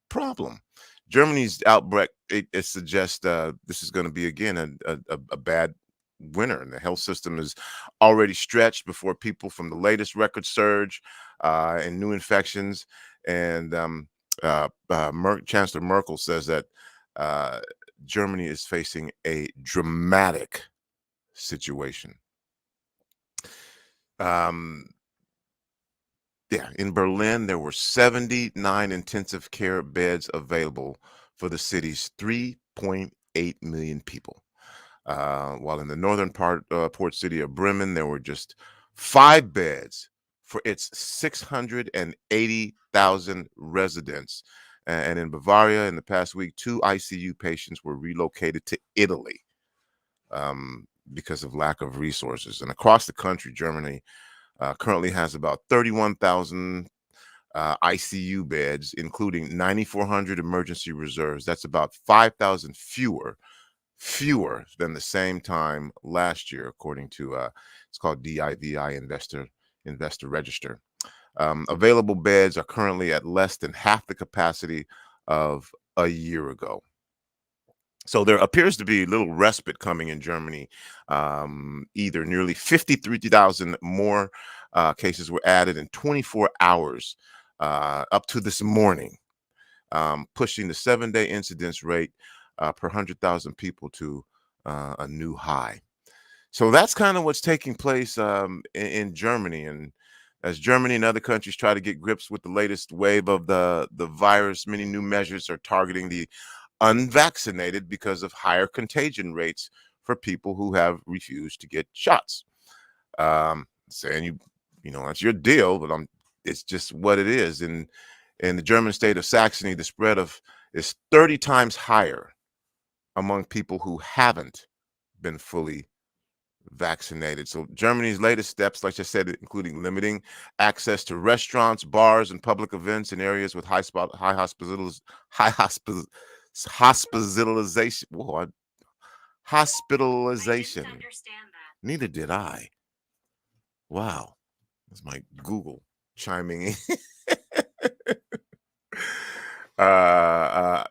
problem. Germany's outbreak, it suggests this is going to be again a bad winter, and the health system is already stretched before people from the latest record surge and new infections. And Chancellor Merkel says that Germany is facing a dramatic situation. In Berlin, there were 79 intensive care beds available for the city's 3.8 million people. While in the northern port city of Bremen, there were just 5 beds for its 680,000 residents. And in Bavaria, in the past week, 2 ICU patients were relocated to Italy because of lack of resources. And across the country, Germany currently has about 31,000 ICU beds, including 9,400 emergency reserves. That's about 5,000 fewer than the same time last year, according to it's called DIVI Investor Register. Available beds are currently at less than half the capacity of a year ago. So there appears to be little respite coming in Germany. Either nearly 53,000 more cases were added in 24 hours up to this morning, pushing the 7-day incidence rate per 100,000 people to a new high. So that's kind of what's taking place in Germany. And as Germany and other countries try to get grips with the latest wave of the virus, many new measures are targeting the unvaccinated because of higher contagion rates for people who have refused to get shots. Saying you know that's your deal, but it's just what it is. In the German state of Saxony, the spread is 30 times higher among people who haven't been fully vaccinated. So Germany's latest steps, like I said, including limiting access to restaurants, bars, and public events in areas with high hospitalization. Whoa, hospitalization. Neither did I. Wow, that's my Google chiming in.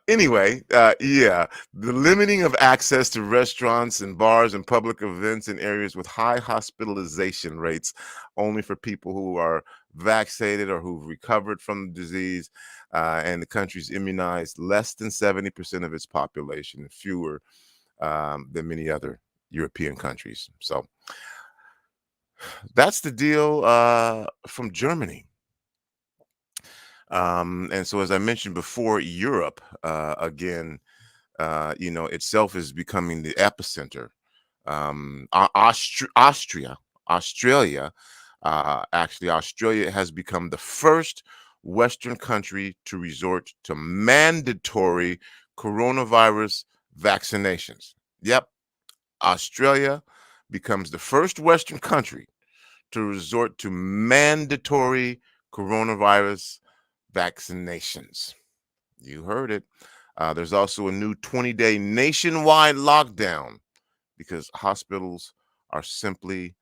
Anyway, the limiting of access to restaurants and bars and public events in areas with high hospitalization rates only for people who are vaccinated or who've recovered from the disease, and the country's immunized less than 70% of its population, fewer than many other European countries. So that's the deal from Germany. And so, as I mentioned before, Europe, again, itself is becoming the epicenter. Australia, Australia has become the first Western country to resort to mandatory coronavirus vaccinations. Yep, Australia becomes the first Western country to resort to mandatory coronavirus vaccinations. You heard it. There's also a new 20-day nationwide lockdown because hospitals are simply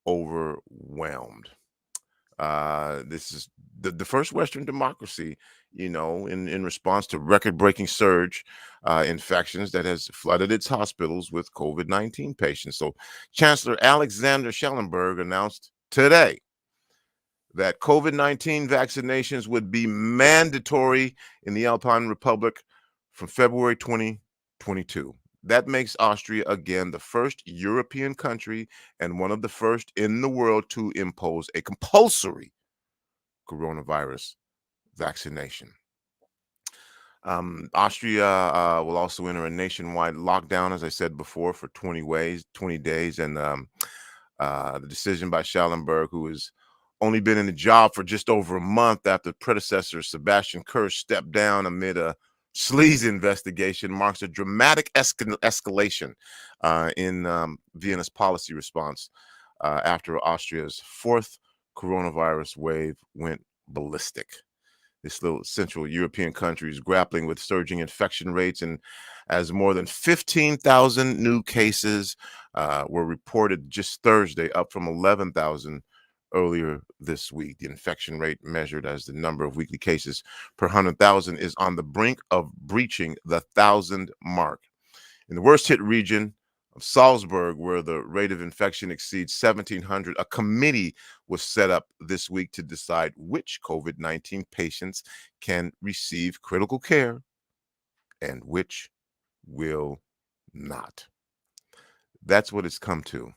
overwhelmed. This is the first Western democracy, in response to record-breaking surge infections that has flooded its hospitals with COVID-19 patients. So Chancellor Alexander Schallenberg announced today that COVID-19 vaccinations would be mandatory in the Alpine Republic from February 2022. That makes Austria, again, the first European country and one of the first in the world to impose a compulsory coronavirus vaccination. Austria will also enter a nationwide lockdown, as I said before, for 20 days. And the decision by Schallenberg, who has only been in the job for just over a month after predecessor Sebastian Kurz stepped down amid a sleaze investigation, marks a dramatic escalation in Vienna's policy response after Austria's 4th coronavirus wave went ballistic. this little Central European country is grappling with surging infection rates, and as more than 15,000 new cases were reported just Thursday, up from 11,000 earlier this week. The infection rate, measured as the number of weekly cases per 100,000, is on the brink of breaching the 1,000 mark. In the worst hit region of Salzburg, where the rate of infection exceeds 1,700, a committee was set up this week to decide which COVID-19 patients can receive critical care and which will not. That's what it's come to.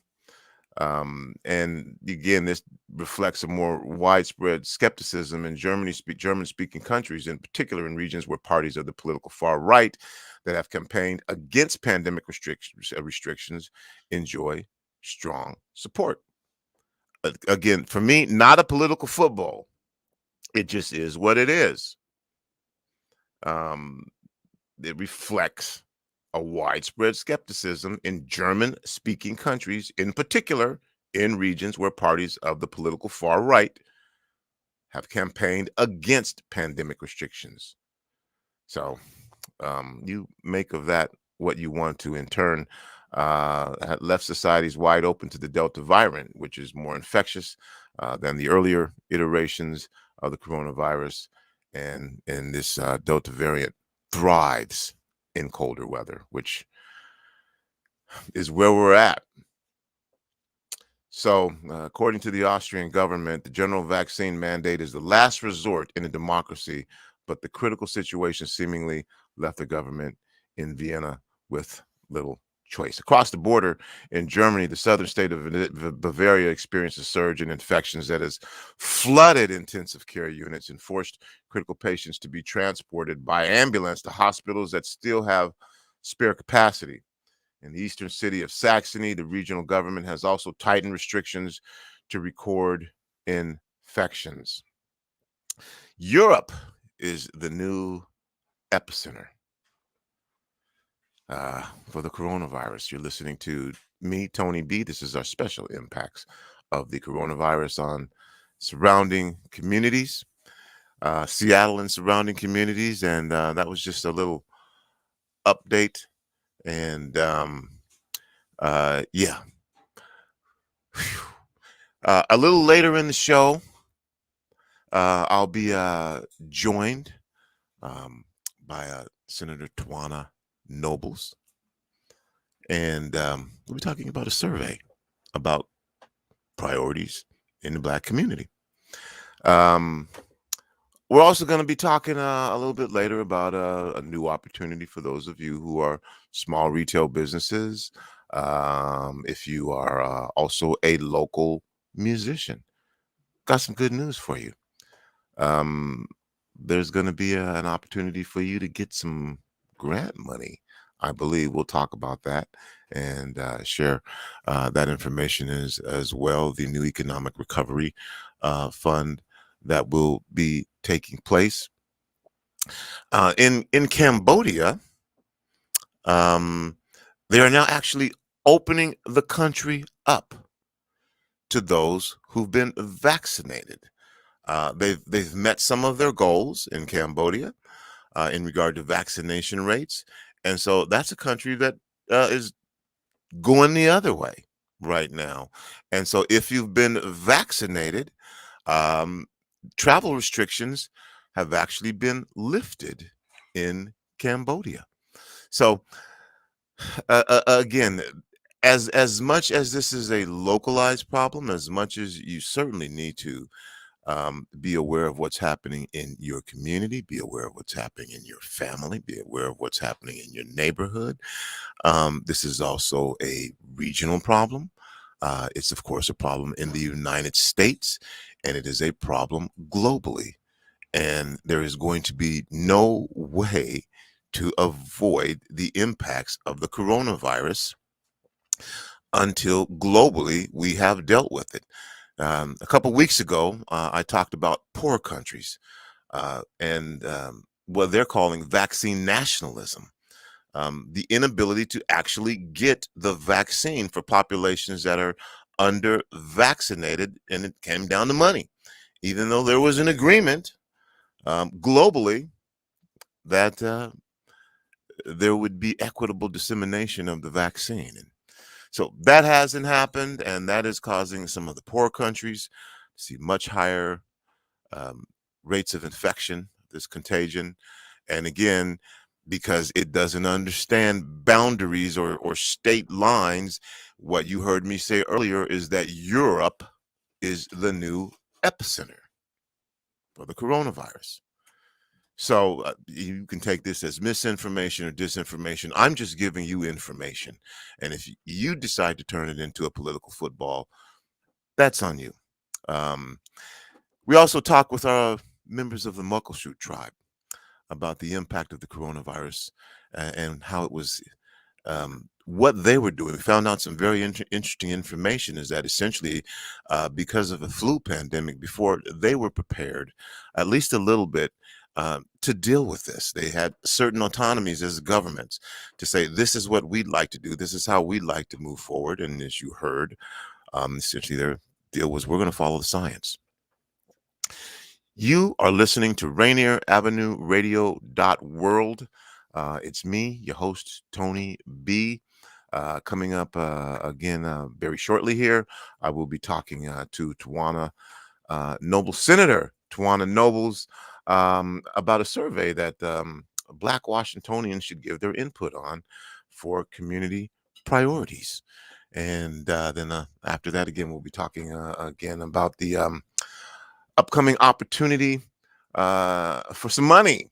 And again, this reflects a more widespread skepticism in German-speaking countries, in particular in regions where parties of the political far right that have campaigned against pandemic restrictions enjoy strong support. Again, for me, not a political football. It just is what it is. It reflects a widespread skepticism in German-speaking countries, in particular in regions where parties of the political far right have campaigned against pandemic restrictions. So you make of that what you want to. In turn, left societies wide open to the Delta variant, which is more infectious than the earlier iterations of the coronavirus. And this Delta variant thrives in colder weather, which is where we're at. So, according to the Austrian government, the general vaccine mandate is the last resort in a democracy, but the critical situation seemingly left the government in Vienna with little choice. Across the border in Germany, the southern state of Bavaria experienced a surge in infections that has flooded intensive care units and forced critical patients to be transported by ambulance to hospitals that still have spare capacity. In the eastern city of Saxony, the regional government has also tightened restrictions to record infections. Europe is the new epicenter for the coronavirus. You're listening to me, Tony B. This is our special impacts of the coronavirus on surrounding communities, Seattle and surrounding communities. And that was just a little update. And yeah. A little later in the show, I'll be joined by Senator Tawana Nobles, and we'll be talking about a survey about priorities in the Black community. We're also going to be talking a little bit later about a new opportunity for those of you who are small retail businesses. If you are also a local musician, got some good news for you. There's going to be an opportunity for you to get some grant money. I believe we'll talk about that and share that information as well. The new Economic Recovery Fund that will be taking place in Cambodia. They are now actually opening the country up to those who've been vaccinated. They've met some of their goals in Cambodia in regard to vaccination rates. And so that's a country that is going the other way right now. And so if you've been vaccinated, travel restrictions have actually been lifted in Cambodia. So again, as much as this is a localized problem, as much as you certainly need to be aware of what's happening in your community, be aware of what's happening in your family, be aware of what's happening in your neighborhood. This is also a regional problem. It's, of course, a problem in the United States, and it is a problem globally. And there is going to be no way to avoid the impacts of the coronavirus until globally we have dealt with it. A couple weeks ago, I talked about poor countries and what they're calling vaccine nationalism, the inability to actually get the vaccine for populations that are under vaccinated, and it came down to money. Even though there was an agreement globally, that there would be equitable dissemination of the vaccine. And so that hasn't happened, and that is causing some of the poor countries to see much higher rates of infection, this contagion. And again, because it doesn't understand boundaries or state lines, what you heard me say earlier is that Europe is the new epicenter for the coronavirus. So you can take this as misinformation or disinformation. I'm just giving you information. And if you decide to turn it into a political football, that's on you. We also talk with our members of the Muckleshoot Tribe about the impact of the coronavirus and how it was, what they were doing. We found out some very interesting information is that essentially because of the flu pandemic before, they were prepared at least a little bit to deal with this. They had certain autonomies as governments to say, this is what we'd like to do. This is how we'd like to move forward. And as you heard, essentially their deal was, we're going to follow the science. You are listening to Rainier Avenue Radio.world. It's me, your host, Tony B. Coming up again very shortly here, I will be talking to Tawana Nobles, Senator Tawana Nobles, about a survey that Black Washingtonians should give their input on for community priorities. And then after that, again, we'll be talking again about the upcoming opportunity for some money.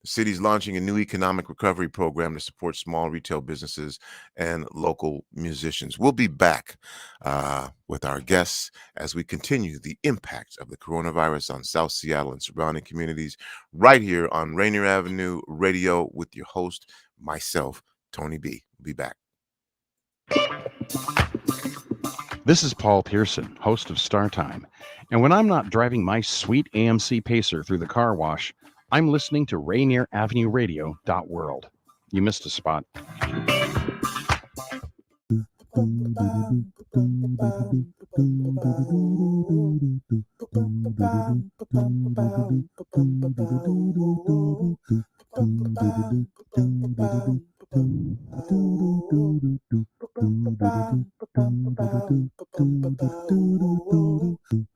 The city's launching a new economic recovery program to support small retail businesses and local musicians. We'll be back with our guests as we continue the impact of the coronavirus on South Seattle and surrounding communities right here on Rainier Avenue Radio with your host, myself, Tony B. We'll be back. This is Paul Pearson, host of Star Time. And when I'm not driving my sweet AMC Pacer through the car wash, I'm listening to Rainier Avenue Radio.world. You missed a spot.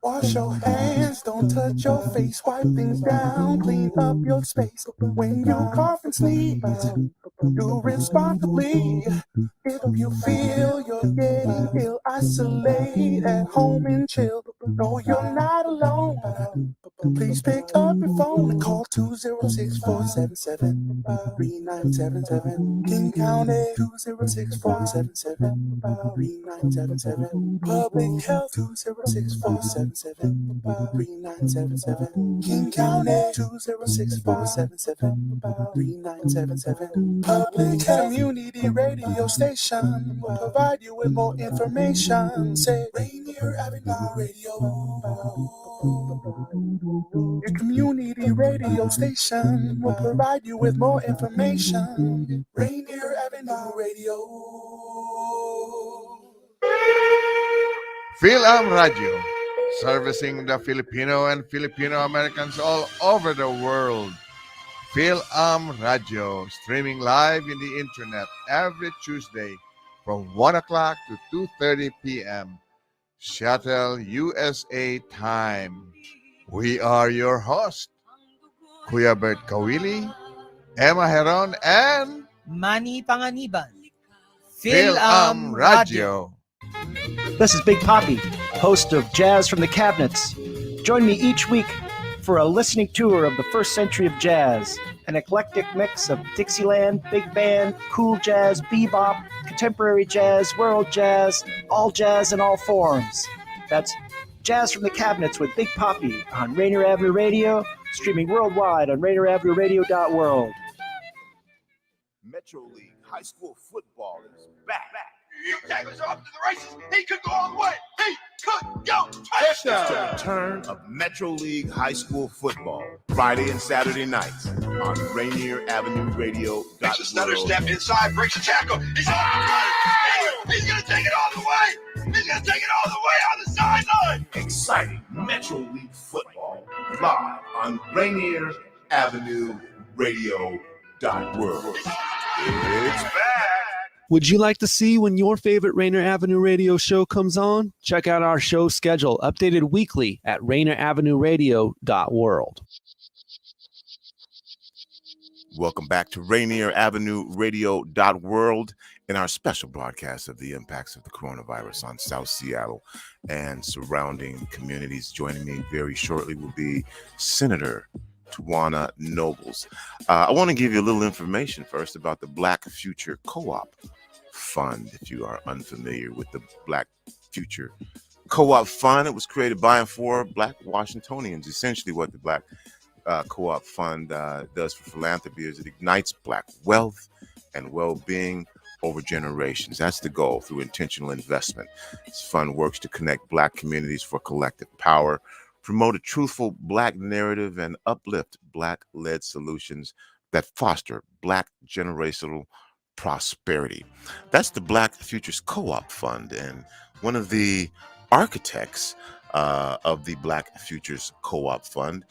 Wash your hands, don't touch your face, wipe things down, clean up your space. When you cough and sneeze, do responsibly. If you feel you're getting ill, isolate at home and chill. No, you're not alone. Please pick up your phone and call 206-477-3977. King County 206-477-3977. Public Health 206-477-3977. King County 206-477-3977. Public Community Radio Station will provide you with more information. Say Rainier Avenue Radio. Your community radio station will provide you with more information. Rainier Avenue Radio. Radio, servicing the Filipino and Filipino Americans all over the world. Radio, streaming live in the internet every Tuesday from 1 o'clock to 2:30 p.m. Seattle, USA time. We are your host, Kuya Bert Kawili, Emma Heron, and Manny Panganiban. Radio. This is Big Poppy, host of Jazz from the Cabinets. Join me each week for a listening tour of the first century of jazz, an eclectic mix of Dixieland, big band, cool jazz, bebop, contemporary jazz, world jazz, all jazz in all forms. That's Jazz from the Cabinets with Big Poppy on Rainier Avenue Radio, streaming worldwide on RainierAvenueRadio.world. Metro League High School football is back. Tackles are up to the races. He could go all the way. He could go Touchdown. The return of Metro League High School football, Friday and Saturday nights on Rainier Avenue Radio. Makes a stutter step inside, breaks a tackle. He's on the run. He's going to take it all the way. He's going to take it all the way on the sideline. Exciting Metro League football live on Rainier Avenue Radio.world. It's back. Would you like to see when your favorite Rainier Avenue Radio show comes on? Check out our show schedule, updated weekly at RainierAvenueRadio.world. Welcome back to Rainier Avenue Radio.world in our special broadcast of the impacts of the coronavirus on South Seattle and surrounding communities. Joining me very shortly will be Senator Tawana Nobles. I want to give you a little information first about the Black Future Co-op Fund. If you are unfamiliar with the Black Future Co-op Fund, it was created by and for Black Washingtonians. Essentially what the Black Co-op Fund does for philanthropy is it ignites Black wealth and well-being over generations. That's the goal through intentional investment. This fund works to connect Black communities for collective power, promote a truthful Black narrative, and uplift Black-led solutions that foster Black generational prosperity. That's the Black Futures Co-op Fund, and one of the architects of the Black Futures Co-op Fund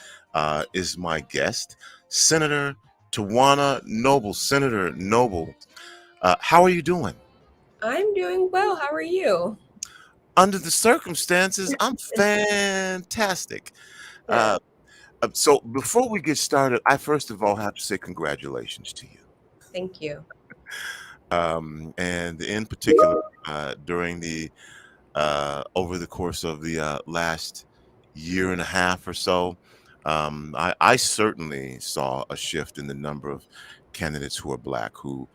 is my guest, Senator Tawana Noble. Senator Noble, how are you doing? I'm doing well. How are you? Under the circumstances, I'm fantastic. So before we get started, I first of all have to say congratulations to you. Thank you. And in particular, during the over the course of the last year and a half or so, I certainly saw a shift in the number of candidates who are Black who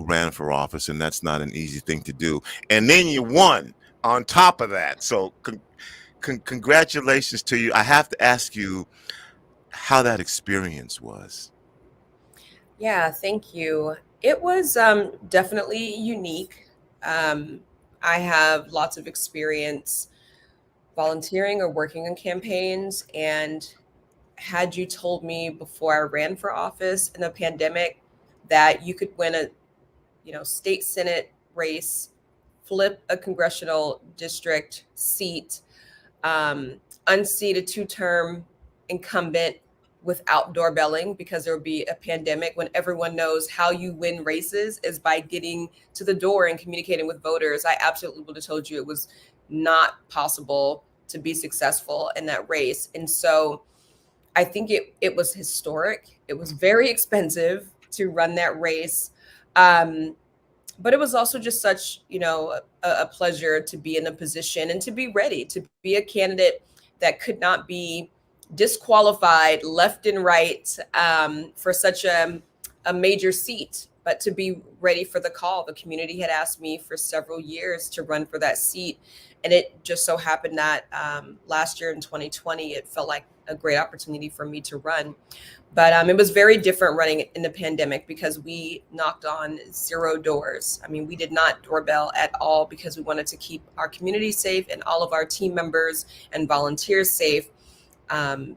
ran for office, and that's not an easy thing to do. And then you won on top of that. So congratulations to you. I have to ask you how that experience was. Yeah, thank you. It was definitely unique. I have lots of experience volunteering or working on campaigns, and had you told me before I ran for office in the pandemic that you could win a state senate race, flip a congressional district seat, unseat a two-term incumbent without doorbelling because there would be a pandemic, when everyone knows how you win races is by getting to the door and communicating with voters, I absolutely would have told you it was not possible to be successful in that race. And so I think it was historic. It was very expensive to run that race. But it was also just such, a pleasure to be in a position and to be ready to be a candidate that could not be disqualified left and right for such a major seat, but to be ready for the call. The community had asked me for several years to run for that seat. And it just so happened that last year in 2020, it felt like a great opportunity for me to run. But it was very different running in the pandemic because we knocked on 0 doors. I mean, we did not doorbell at all because we wanted to keep our community safe and all of our team members and volunteers safe.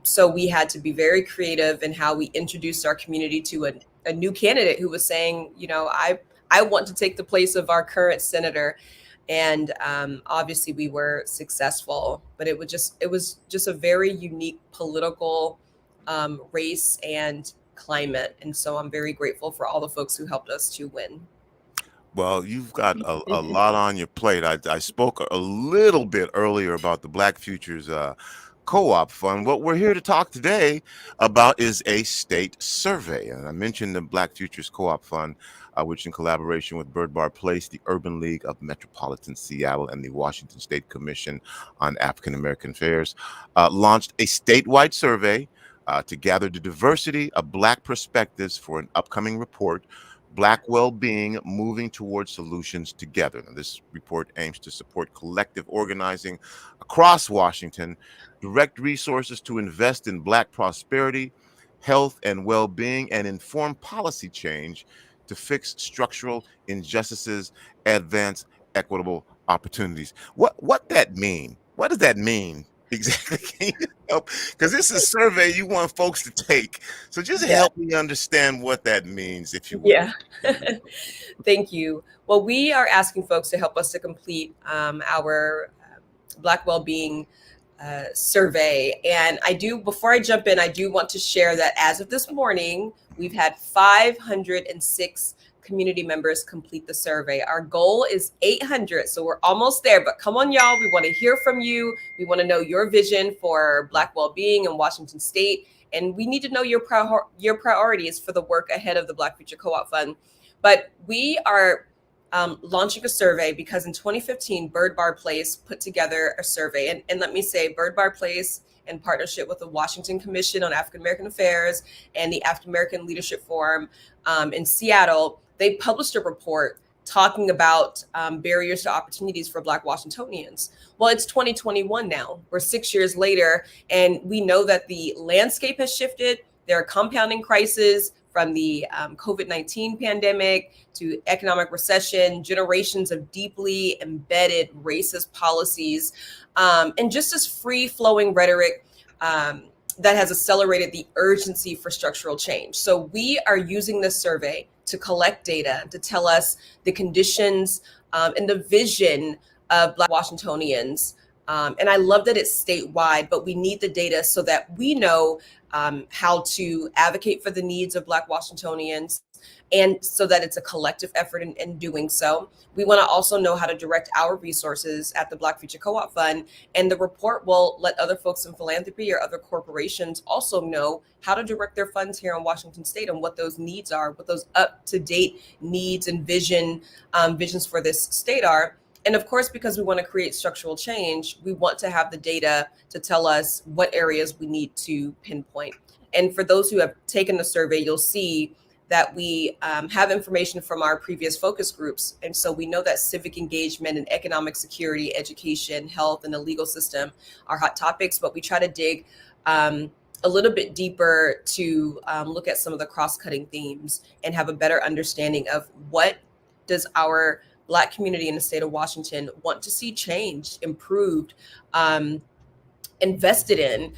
So we had to be very creative in how we introduced our community to a new candidate who was saying, I want to take the place of our current senator. And obviously we were successful, but it was just a very unique political race and climate. And so I'm very grateful for all the folks who helped us to win. Well, you've got a lot on your plate. I spoke a little bit earlier about the Black Futures Co-op Fund. What we're here to talk today about is a state survey. And I mentioned the Black Futures Co-op Fund, which in collaboration with Bird Bar Place, the Urban League of Metropolitan Seattle, and the Washington State Commission on African American Affairs, launched a statewide survey to gather the diversity of Black perspectives for an upcoming report, Black Well-Being, Moving Towards Solutions Together. Now, this report aims to support collective organizing across Washington, direct resources to invest in Black prosperity, health, and well-being, and inform policy change to fix structural injustices, advance equitable opportunities. What that mean? What does that mean exactly? Can you help? Because this is a survey you want folks to take. So just help me understand what that means, if you will. Yeah. Thank you. Well, we are asking folks to help us to complete our Black Wellbeing survey. And before I jump in, I do want to share that as of this morning, we've had 506 community members complete the survey. Our goal is 800, so we're almost there, but come on, y'all. We want to hear from you. We want to know your vision for Black well-being in Washington State, and we need to know your priorities for the work ahead of the Black Future Co-op Fund. But we are launching a survey because in 2015, Bird Bar Place put together a survey. And let me say, Bird Bar Place, in partnership with the Washington Commission on African American Affairs and the African American Leadership Forum in Seattle, they published a report talking about barriers to opportunities for Black Washingtonians. Well, it's 2021 now. We're 6 years later, and we know that the landscape has shifted. There are compounding crises from the COVID-19 pandemic to economic recession, generations of deeply embedded racist policies, and just this free-flowing rhetoric that has accelerated the urgency for structural change. So we are using this survey to collect data to tell us the conditions and the vision of Black Washingtonians. And I love that it's statewide, but we need the data so that we know how to advocate for the needs of Black Washingtonians, and so that it's a collective effort in doing so. We want to also know how to direct our resources at the Black Future Co-op Fund, and the report will let other folks in philanthropy or other corporations also know how to direct their funds here in Washington State and what those needs are, what those up-to-date needs and visions for this state are. And of course, because we want to create structural change, we want to have the data to tell us what areas we need to pinpoint. And for those who have taken the survey, you'll see that we have information from our previous focus groups. And so we know that civic engagement and economic security, education, health, and the legal system are hot topics, but we try to dig a little bit deeper to look at some of the cross-cutting themes and have a better understanding of what does our Black community in the state of Washington want to see changed, improved, invested in,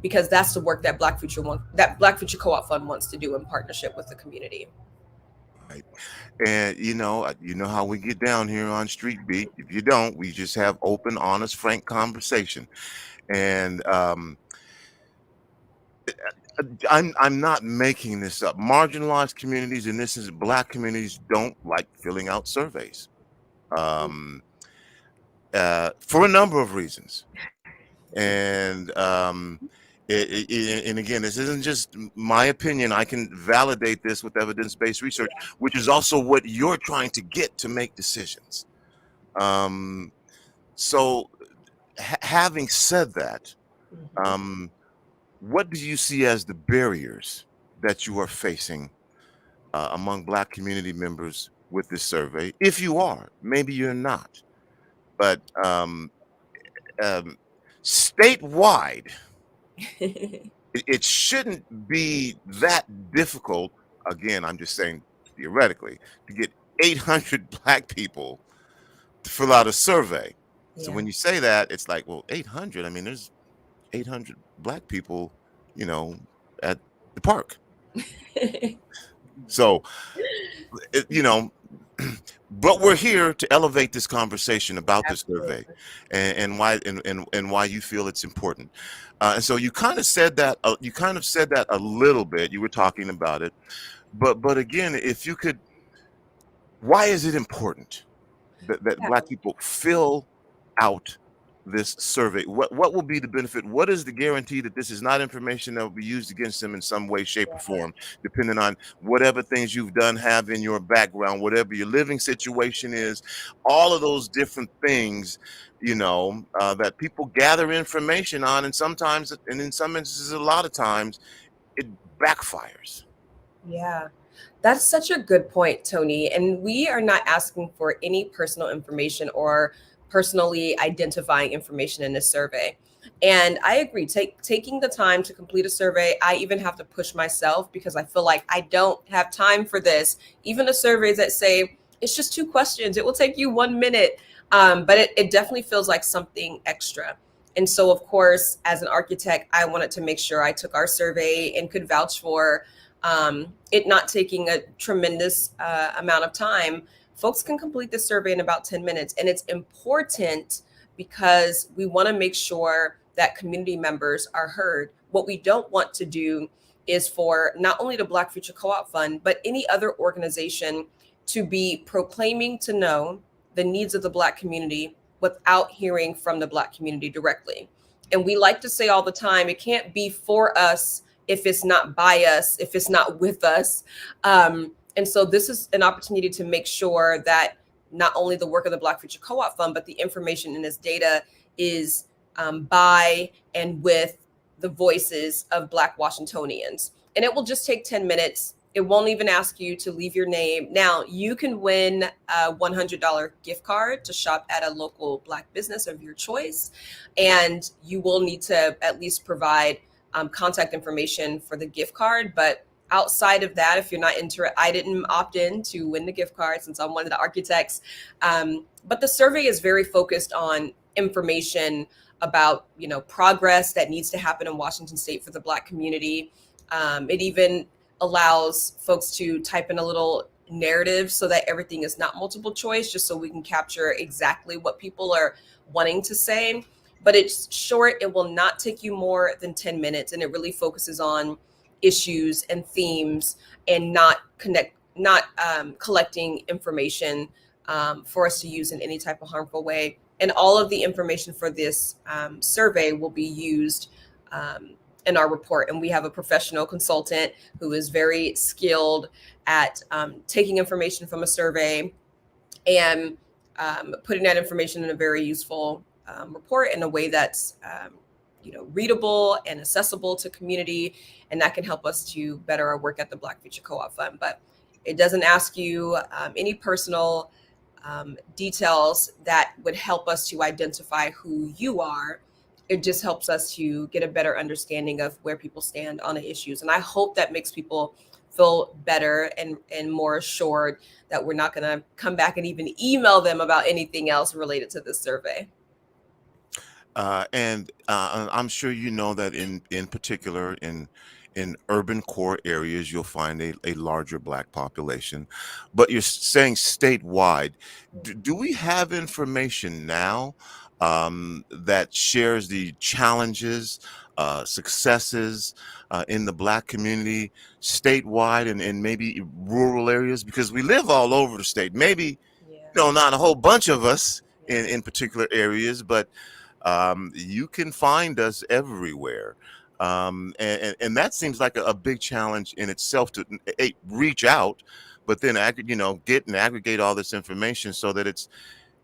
because that's the work that Black Future Co-op Fund wants to do in partnership with the community. Right. And you know how we get down here on Street Beat. If you don't, we just have open, honest, frank conversation. And I'm not making this up. Marginalized communities, and this is Black communities, don't like filling out surveys for a number of reasons. And and again, this isn't just my opinion. I can validate this with evidence-based research, which is also what you're trying to get to make decisions. So having said that, what do you see as the barriers that you are facing among Black community members with this survey? If you are, maybe you're not, but statewide, it shouldn't be that difficult. Again, I'm just saying theoretically, to get 800 Black people to fill out a survey. So when you say that, it's like, well, 800, I mean, there's 800 Black people, at the park. So, but we're here to elevate this conversation about the survey and why you feel it's important. And so you kind of said that. You kind of said that a little bit. You were talking about it, but again, if you could, why is it important that Black people fill out this survey? What will be the benefit? What is the guarantee that this is not information that will be used against them in some way, shape, or form, depending on whatever things you've done, have in your background, whatever your living situation is, all of those different things, that people gather information on, and sometimes, and in some instances, a lot of times, it backfires. Yeah. That's such a good point, Tony. And we are not asking for any personal information or personally identifying information in this survey. And I agree, taking the time to complete a survey, I even have to push myself because I feel like I don't have time for this. Even the surveys that say it's just 2 questions, it will take you 1 minute, but it definitely feels like something extra. And so, of course, as an architect, I wanted to make sure I took our survey and could vouch for it not taking a tremendous amount of time. Folks can complete the survey in about 10 minutes. And it's important because we want to make sure that community members are heard. What we don't want to do is for not only the Black Future Co-op Fund, but any other organization to be proclaiming to know the needs of the Black community without hearing from the Black community directly. And we like to say all the time, it can't be for us if it's not by us, if it's not with us. And so this is an opportunity to make sure that not only the work of the Black Future Co-op Fund, but the information in this data is by and with the voices of Black Washingtonians. And it will just take 10 minutes. It won't even ask you to leave your name. Now, you can win a $100 gift card to shop at a local Black business of your choice. And you will need to at least provide contact information for the gift card. But outside of that, if you're not interested, I didn't opt in to win the gift card since I'm one of the architects. But the survey is very focused on information about, progress that needs to happen in Washington State for the Black community. It even allows folks to type in a little narrative so that everything is not multiple choice, just so we can capture exactly what people are wanting to say. But it's short. It will not take you more than 10 minutes. And it really focuses on issues and themes and not collecting information for us to use in any type of harmful way. And all of the information for this survey will be used in our report. And we have a professional consultant who is very skilled at taking information from a survey and putting that information in a very useful report in a way that's readable and accessible to community. And that can help us to better our work at the Black Future Co-op Fund. But it doesn't ask you any personal details that would help us to identify who you are. It just helps us to get a better understanding of where people stand on the issues. And I hope that makes people feel better and more assured that we're not going to come back and even email them about anything else related to this survey. And I'm sure you know that in particular in urban core areas, you'll find a larger Black population. But you're saying statewide. Do we have information now that shares the challenges, successes in the Black community statewide and maybe rural areas? Because we live all over the state. Maybe, not a whole bunch of us in particular areas, but you can find us everywhere. And that seems like a big challenge in itself to reach out, but then get and aggregate all this information so that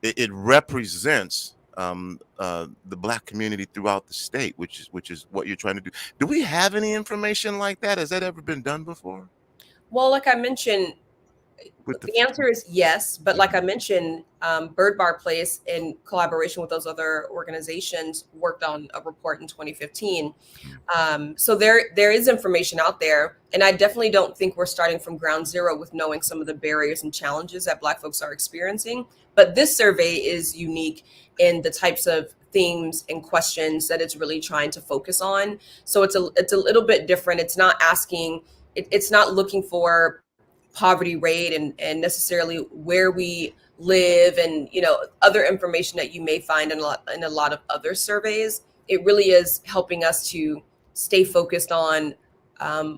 it represents the Black community throughout the state, which is what you're trying to do. Do we have any information like that? Has that ever been done before? Well, like I mentioned, the answer is yes. But like I mentioned, Bird Bar Place, in collaboration with those other organizations, worked on a report in 2015. So there is information out there. And I definitely don't think we're starting from ground zero with knowing some of the barriers and challenges that Black folks are experiencing. But this survey is unique in the types of themes and questions that it's really trying to focus on. So it's a little bit different. It's not asking, it's not looking for poverty rate and necessarily where we live and other information that you may find in a lot of other surveys. It really is helping us to stay focused on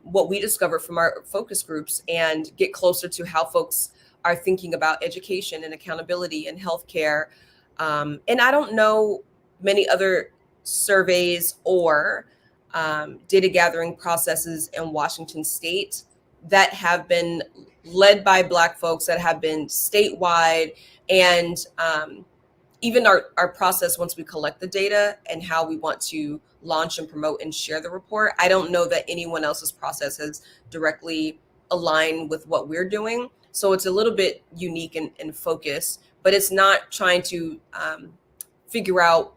what we discover from our focus groups and get closer to how folks are thinking about education and accountability and healthcare. And I don't know many other surveys or data gathering processes in Washington State that have been led by Black folks, that have been statewide, and even our process once we collect the data and how we want to launch and promote and share the report. I don't know that anyone else's process has directly aligned with what we're doing. So it's a little bit unique in focus, but it's not trying to figure out,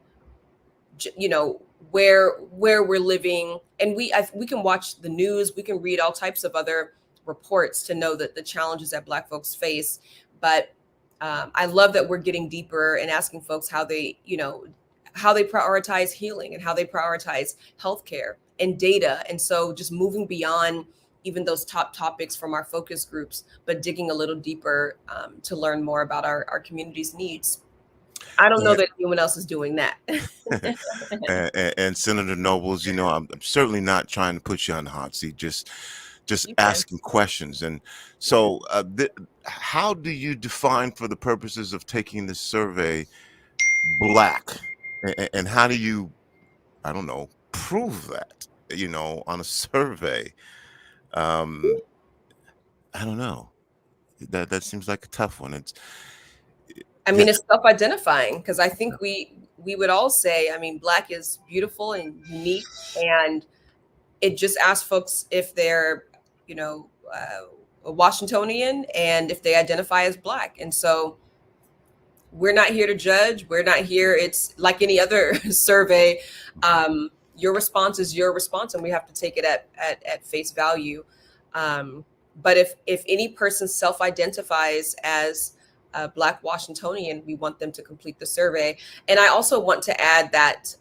where we're living. And we can watch the news, we can read all types of other reports to know that the challenges that Black folks face. But I love that we're getting deeper and asking folks how they prioritize healing and how they prioritize healthcare and data. And so just moving beyond even those top topics from our focus groups, but digging a little deeper to learn more about our community's needs. I don't know that anyone else is doing that. And Senator Nobles, I'm certainly not trying to put you on the hot seat, just asking questions. And so how do you define, for the purposes of taking this survey, Black? And how do you, I don't know, prove that, on a survey? I don't know. That seems like a tough one. It's self-identifying, because I think we would all say, Black is beautiful and unique, and it just asks folks if they're, a Washingtonian and if they identify as Black. And so we're not here to judge. We're not here. It's like any other survey. Your response is your response, and we have to take it at face value. But if any person self-identifies as a Black Washingtonian, we want them to complete the survey. And I also want to add that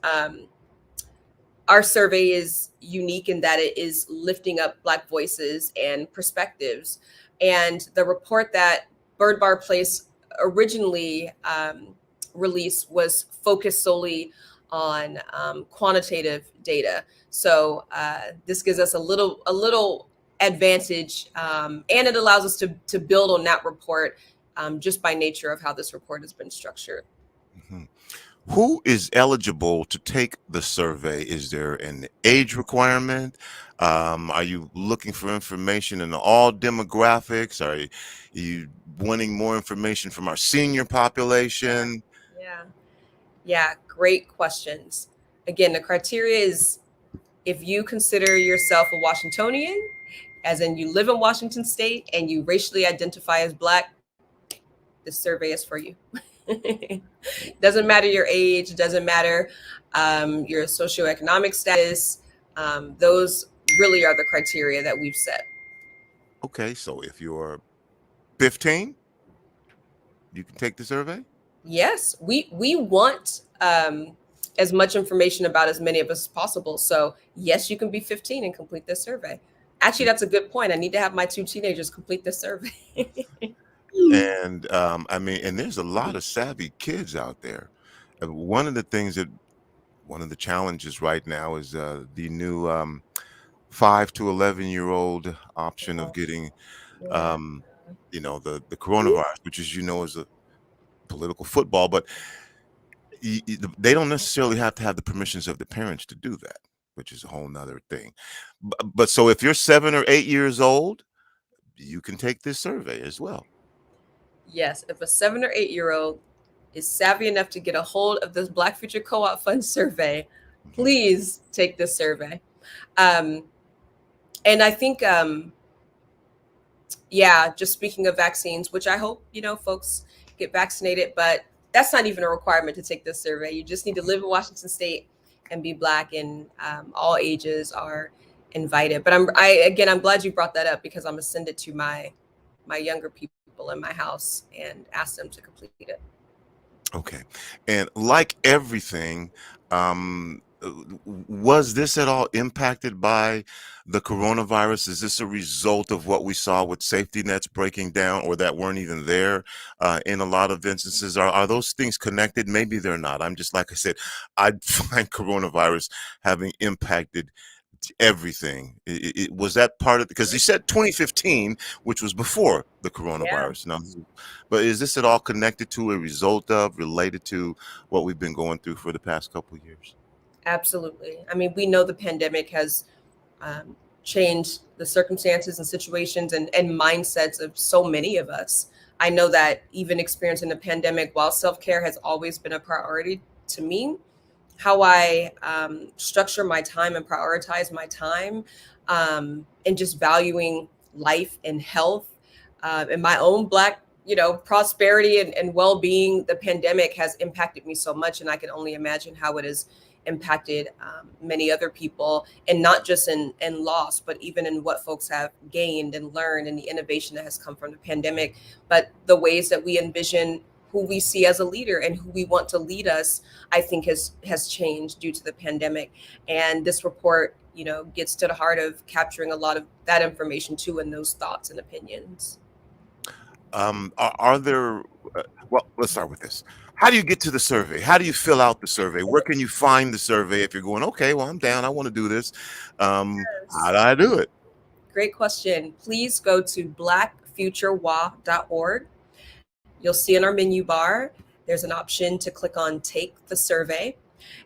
our survey is unique in that it is lifting up Black voices and perspectives. And the report that Bird Bar Place originally released was focused solely on quantitative data. So this gives us a little advantage, and it allows us to build on that report just by nature of how this report has been structured. Mm-hmm. Who is eligible to take the survey? Is there an age requirement? Are you looking for information in all demographics? Are you wanting more information from our senior population? Yeah, great questions. Again, the criteria is if you consider yourself a Washingtonian, as in you live in Washington State and you racially identify as Black, this survey is for you. Doesn't matter your age, doesn't matter your socioeconomic status. Those really are the criteria that we've set. Okay, so if you're 15, you can take the survey? Yes, we want as much information about as many of us as possible. So yes, you can be 15 and complete this survey. Actually, that's a good point. I need to have my 2 teenagers complete this survey. And and there's a lot of savvy kids out there. One of the challenges right now is the new 5 to 11-year-old option of getting the coronavirus, which is a political football, but they don't necessarily have to have the permissions of the parents to do that, which is a whole nother thing. But so if you're 7 or 8 years old, you can take this survey as well. Yes, if a 7 or 8-year-old is savvy enough to get a hold of this Black Future Co-op Fund survey, please take this survey. And I think, just speaking of vaccines, which I hope, folks get vaccinated, but that's not even a requirement to take this survey. You just need to live in Washington State and be Black, and all ages are invited. But I'm glad you brought that up, because I'm gonna send it to my younger people in my house and ask them to complete it. Okay. And like everything, was this at all impacted by the coronavirus? Is this a result of what we saw with safety nets breaking down, or that weren't even there in a lot of instances? Are those things connected? Maybe they're not. I'm just, like I said, I find coronavirus having impacted everything. It was that part of, because you said 2015, which was before the coronavirus. Now, but is this at all connected to, a result of, related to what we've been going through for the past couple of years? Absolutely. We know the pandemic has changed the circumstances and situations and mindsets of so many of us. I know that even experiencing the pandemic, while self-care has always been a priority to me, how I structure my time and prioritize my time, and just valuing life and health and my own Black, prosperity and well-being, the pandemic has impacted me so much. And I can only imagine how it has impacted many other people, and not just in loss, but even in what folks have gained and learned, and the innovation that has come from the pandemic, but the ways that we envision who we see as a leader and who we want to lead us, I think has changed due to the pandemic. And this report, gets to the heart of capturing a lot of that information too, and those thoughts and opinions. Are there, well, let's start with this. how do you get to the survey? How do you fill out the survey? Where can you find the survey if you're going, okay, well, I'm down, I want to do this. How do I do it? Great question. Please go to blackfuturewa.org. You'll see in our menu bar, there's an option to click on Take the Survey.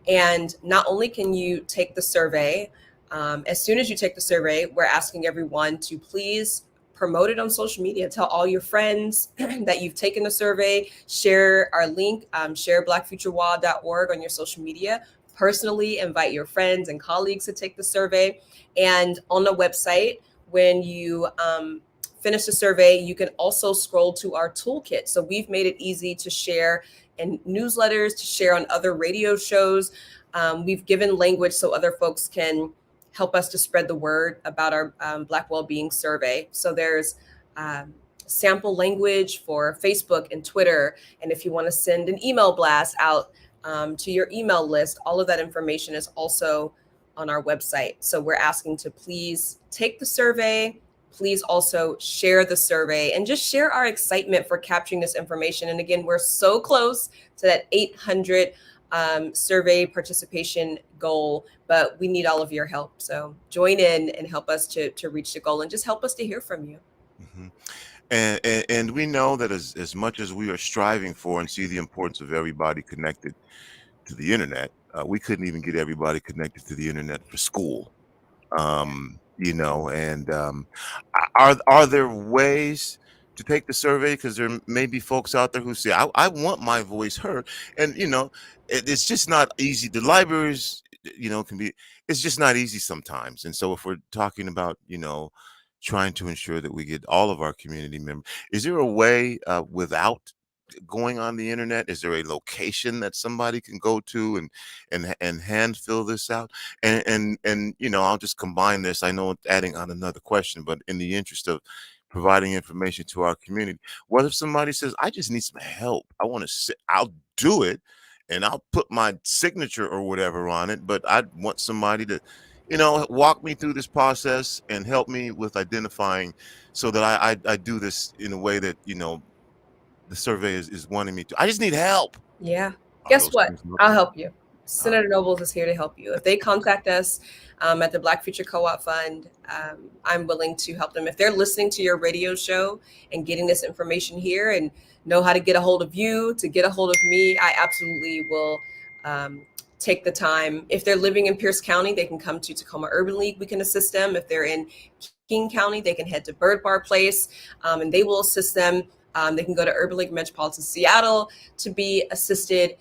And not only can you take the survey, as soon as you take the survey, we're asking everyone to please promote it on social media. Tell all your friends that you've taken the survey. Share our link, share blackfuturewa.org on your social media. Personally, invite your friends and colleagues to take the survey. And on the website, when you finish the survey, you can also scroll to our toolkit. So we've made it easy to share in newsletters, to share on other radio shows. We've given language so other folks can help us to spread the word about our Black Wellbeing Survey. So there's sample language for Facebook and Twitter. And if you want to send an email blast out to your email list, all of that information is also on our website. So we're asking to please take the survey. Please also share the survey and just share our excitement for capturing this information. And again, we're so close to that 800 survey participation goal, but we need all of your help. So join in and help us to reach the goal, and just help us to hear from you. Mm-hmm. And we know that as much as we are striving for and see the importance of everybody connected to the internet, we couldn't even get everybody connected to the internet for school. You know, and are there ways to take the survey? Because there may be folks out there who say, I want my voice heard. And, you know, it's just not easy. The libraries, you know, it's just not easy sometimes. And so if we're talking about, you know, trying to ensure that we get all of our community members, is there a way without going on the internet? Is there a location that somebody can go to and hand fill this out? And you know, I'll just combine this. I know it's adding on another question, but in the interest of providing information to our community, what if somebody says, I just need some help, I want to I'll do it and I'll put my signature or whatever on it, but I want somebody to, you know, walk me through this process and help me with identifying, so that I do this in a way that, you know, the survey is wanting me to. I just need help. Yeah. Guess what? I'll help you. Senator Nobles is here to help you. If they contact us at the Black Future Co-op Fund, I'm willing to help them. If they're listening to your radio show and getting this information here and know how to get a hold of you, to get a hold of me, I absolutely will take the time. If they're living in Pierce County, they can come to Tacoma Urban League. We can assist them. If they're in King County, they can head to Bird Bar Place and they will assist them. They can go to Urban League Metropolitan Seattle to be assisted.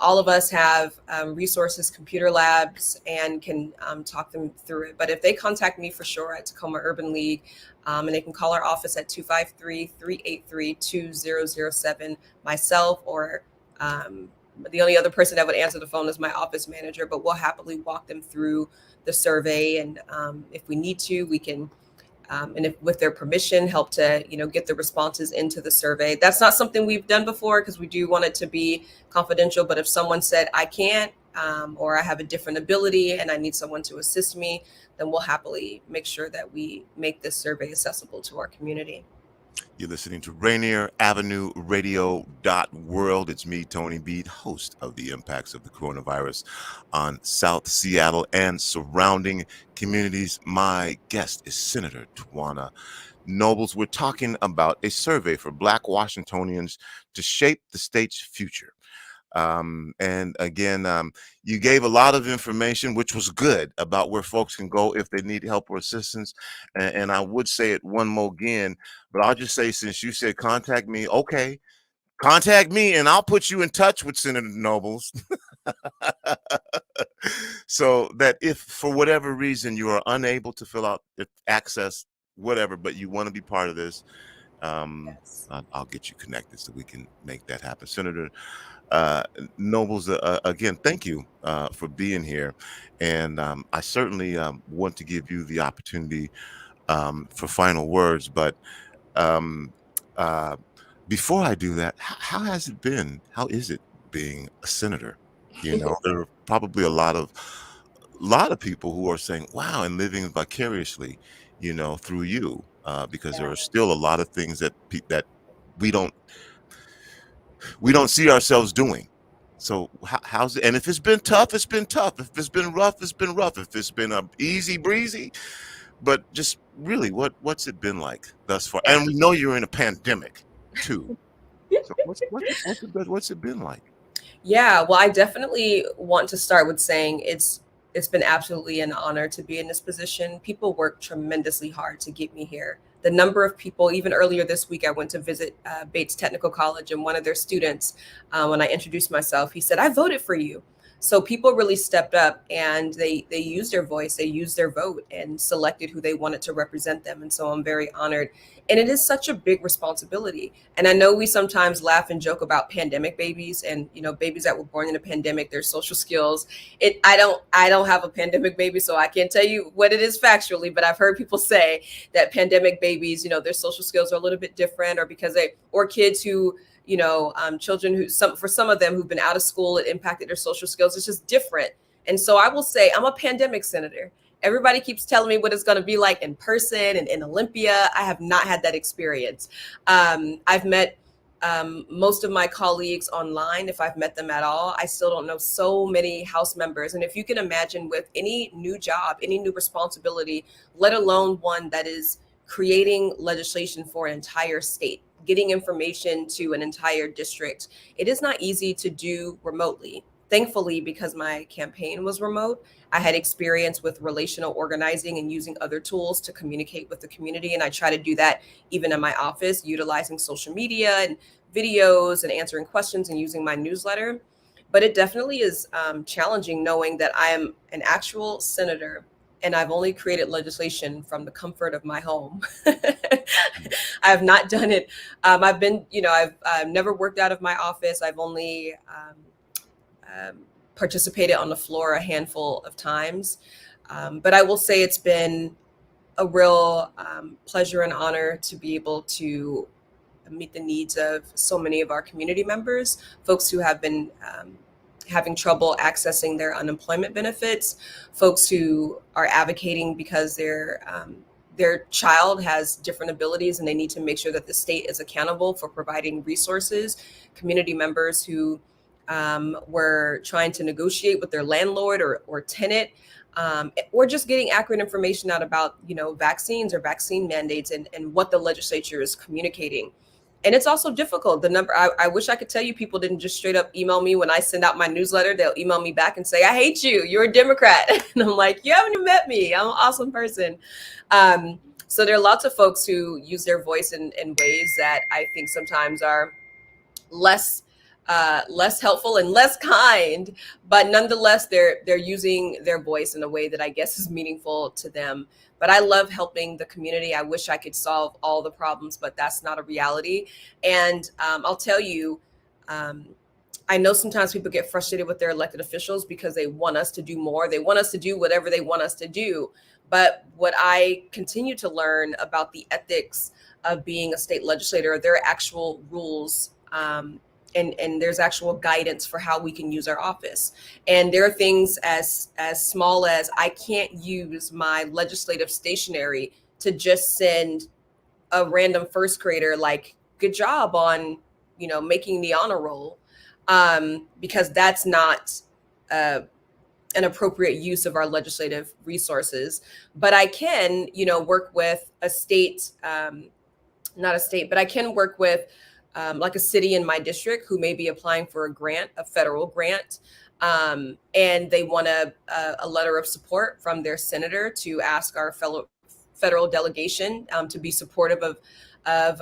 All of us have resources, computer labs, and can talk them through it. But if they contact me for sure at Tacoma Urban League, and they can call our office at 253-383-2007, myself, or the only other person that would answer the phone is my office manager, but we'll happily walk them through the survey. And if we need to, we can and if with their permission, help to, you know, get the responses into the survey. That's not something we've done before because we do want it to be confidential. But if someone said, I can't, or I have a different ability and I need someone to assist me, then we'll happily make sure that we make this survey accessible to our community. You're listening to Rainier Avenue Radio .world. It's me, Tony Beat, host of the impacts of the coronavirus on South Seattle and surrounding communities. My guest is Senator Tawana Nobles. We're talking about a survey for Black Washingtonians to shape the state's future. And again, you gave a lot of information, which was good, about where folks can go if they need help or assistance. And I would say it one more again, but I'll just say, since you said contact me, okay, contact me and I'll put you in touch with Senator Nobles. So that if for whatever reason you are unable to fill out, access, whatever, but you want to be part of this, yes, I'll get you connected so we can make that happen. Senator Nobles, again, thank you for being here. And I certainly want to give you the opportunity for final words. But before I do that, how has it been? How is it being a senator? You know, there are probably a lot of people who are saying, wow, and living vicariously, you know, through you, because there are still a lot of things that we don't we don't see ourselves doing. So how's it? And if it's been tough, it's been tough. If it's been rough, it's been rough. If it's been easy breezy, but just really, what's it been like thus far? And we know you're in a pandemic too. So what's it been like? Yeah, well, I definitely want to start with saying it's been absolutely an honor to be in this position. People work tremendously hard to get me here. The number of people, even earlier this week, I went to visit Bates Technical College, and one of their students, when I introduced myself, he said, "I voted for you." So people really stepped up, and they used their voice, they used their vote, and selected who they wanted to represent them. And so I'm very honored. And it is such a big responsibility. And I know we sometimes laugh and joke about pandemic babies, and babies that were born in a pandemic, their social skills. I don't have a pandemic baby, so I can't tell you what it is factually, but I've heard people say that pandemic babies, their social skills are a little bit different, or kids who, children who, for some of them who've been out of school, it impacted their social skills. It's just different. And so I will say I'm a pandemic senator. Everybody keeps telling me what it's going to be like in person and in Olympia. I have not had that experience. I've met most of my colleagues online, if I've met them at all. I still don't know so many House members. And if you can imagine, with any new job, any new responsibility, let alone one that is creating legislation for an entire state, getting information to an entire district, it is not easy to do remotely. Thankfully, because my campaign was remote, I had experience with relational organizing and using other tools to communicate with the community. And I try to do that even in my office, utilizing social media and videos and answering questions and using my newsletter. But it definitely is challenging knowing that I am an actual senator and I've only created legislation from the comfort of my home. I have not done it. I've been, I've never worked out of my office. I've only participated on the floor a handful of times. But I will say it's been a real pleasure and honor to be able to meet the needs of so many of our community members, folks who have been having trouble accessing their unemployment benefits, folks who are advocating because their child has different abilities and they need to make sure that the state is accountable for providing resources, community members who were trying to negotiate with their landlord or tenant, or just getting accurate information out about, vaccines or vaccine mandates and what the legislature is communicating. And it's also difficult. I wish I could tell you people didn't just straight up email me when I send out my newsletter. They'll email me back and say, "I hate you. You're a Democrat." And I'm like, "You haven't even met me. I'm an awesome person." So there are lots of folks who use their voice in ways that I think sometimes are less helpful and less kind, but nonetheless, they're using their voice in a way that I guess is meaningful to them. But I love helping the community. I wish I could solve all the problems, but that's not a reality. And I'll tell you, I know sometimes people get frustrated with their elected officials because they want us to do more. They want us to do whatever they want us to do. But what I continue to learn about the ethics of being a state legislator, there are actual rules and there's actual guidance for how we can use our office. And there are things as small as I can't use my legislative stationery to just send a random first grader like, "Good job on, making the honor roll," because that's not an appropriate use of our legislative resources. But I can, work with a state, not a state, but I can work with like a city in my district who may be applying for a grant, a federal grant, and they want a letter of support from their senator to ask our federal delegation to be supportive of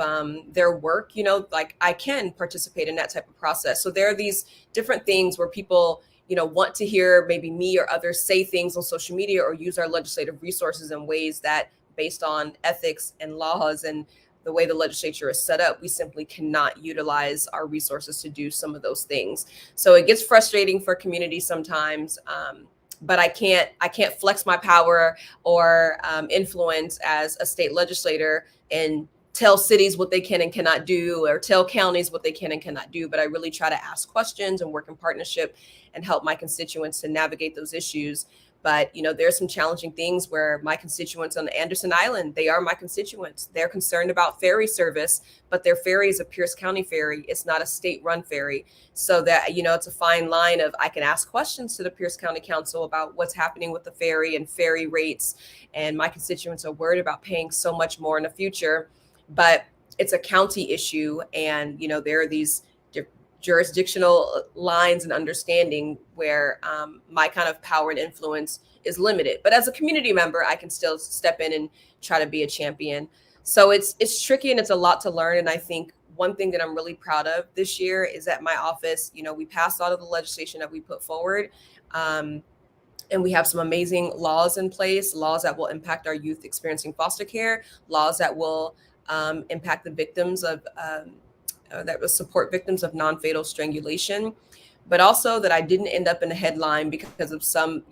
their work. Like I can participate in that type of process. So there are these different things where people, want to hear maybe me or others say things on social media or use our legislative resources in ways that, based on ethics and laws and the way the legislature is set up, we simply cannot utilize our resources to do some of those things. So it gets frustrating for communities sometimes, but I can't flex my power or influence as a state legislator and tell cities what they can and cannot do, or tell counties what they can and cannot do. But I really try to ask questions and work in partnership and help my constituents to navigate those issues. But, there's some challenging things where my constituents on Anderson Island, they are my constituents. They're concerned about ferry service, but their ferry is a Pierce County ferry. It's not a state-run ferry. So that, it's a fine line of I can ask questions to the Pierce County Council about what's happening with the ferry and ferry rates. And my constituents are worried about paying so much more in the future. But it's a county issue. And, there are these jurisdictional lines and understanding where my kind of power and influence is limited. But as a community member, I can still step in and try to be a champion. So it's tricky and it's a lot to learn. And I think one thing that I'm really proud of this year is that my office, we passed a lot of the legislation that we put forward. And we have some amazing laws in place, laws that will impact our youth experiencing foster care, laws that will impact the victims of that will support victims of non-fatal strangulation, but also that I didn't end up in a headline because of some,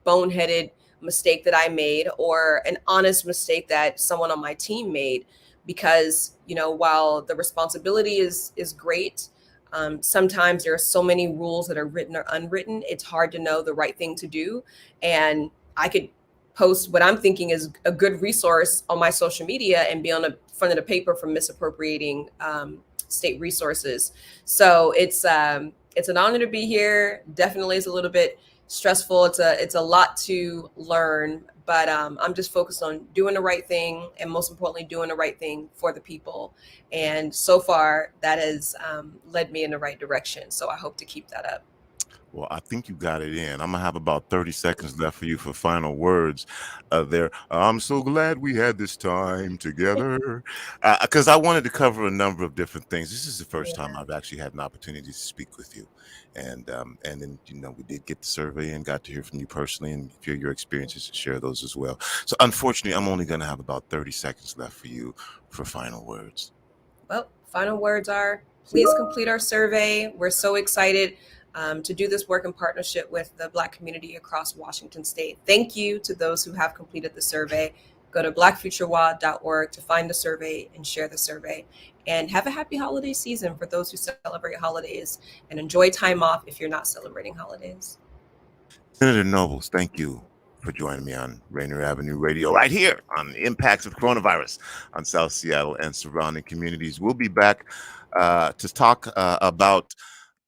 boneheaded mistake that I made or an honest mistake that someone on my team made. Because, while the responsibility is great, sometimes there are so many rules that are written or unwritten. It's hard to know the right thing to do. And I could post what I'm thinking is a good resource on my social media and be on the front of the paper for misappropriating state resources. So it's an honor to be here. Definitely is a little bit stressful. It's a lot to learn, but I'm just focused on doing the right thing and most importantly, doing the right thing for the people. And so far that has led me in the right direction. So I hope to keep that up. Well, I think you got it in. I'm going to have about 30 seconds left for you for final words there. I'm so glad we had this time together because I wanted to cover a number of different things. This is the first time I've actually had an opportunity to speak with you. And then, we did get the survey and got to hear from you personally and hear your experiences and share those as well. So unfortunately, I'm only going to have about 30 seconds left for you for final words. Well, final words are please complete our survey. We're so excited to do this work in partnership with the Black community across Washington State. Thank you to those who have completed the survey. Go to blackfuturewa.org to find the survey and share the survey. And have a happy holiday season for those who celebrate holidays, and enjoy time off if you're not celebrating holidays. Senator Nobles, thank you for joining me on Rainier Avenue Radio right here on the impacts of coronavirus on South Seattle and surrounding communities. We'll be back to talk about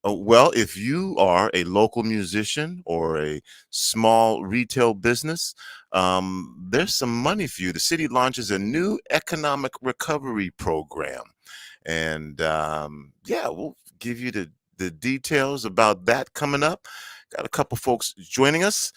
well, if you are a local musician or a small retail business, there's some money for you. The city launches a new economic recovery program. And we'll give you the details about that coming up. Got a couple folks joining us,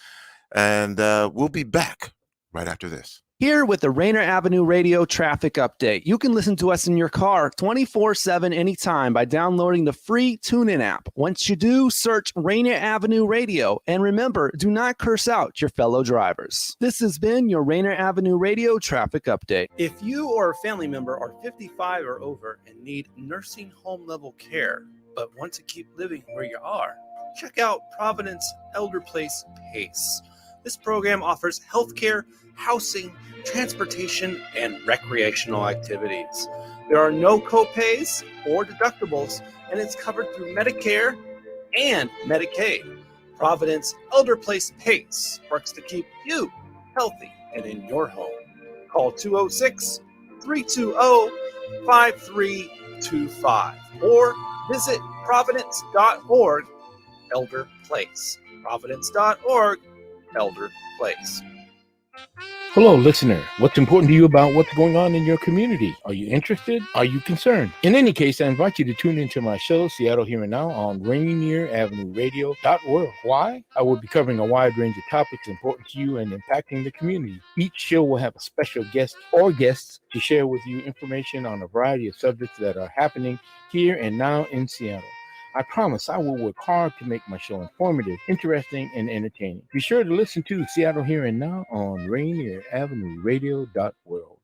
and we'll be back right after this. Here with the Rainier Avenue Radio Traffic Update. You can listen to us in your car 24/7 anytime by downloading the free TuneIn app. Once you do, search Rainier Avenue Radio. And remember, do not curse out your fellow drivers. This has been your Rainier Avenue Radio Traffic Update. If you or a family member are 55 or over and need nursing home level care, but want to keep living where you are, check out Providence Elder Place PACE. This program offers healthcare, housing, transportation, and recreational activities. There are no copays or deductibles, and it's covered through Medicare and Medicaid. Providence Elder Place PACE works to keep you healthy and in your home. Call 206-320-5325 or visit providence.org Elder Place. Providence.org Elder Place. Hello, listener. What's important to you about what's going on in your community? Are you interested? Are you concerned? In any case, I invite you to tune into my show, Seattle Here and Now, on Rainier Avenue Radio.org. Why? I will be covering a wide range of topics important to you and impacting the community. Each show will have a special guest or guests to share with you information on a variety of subjects that are happening here and now in Seattle. I promise I will work hard to make my show informative, interesting, and entertaining. Be sure to listen to Seattle Here and Now on Rainier Avenue Radio.world.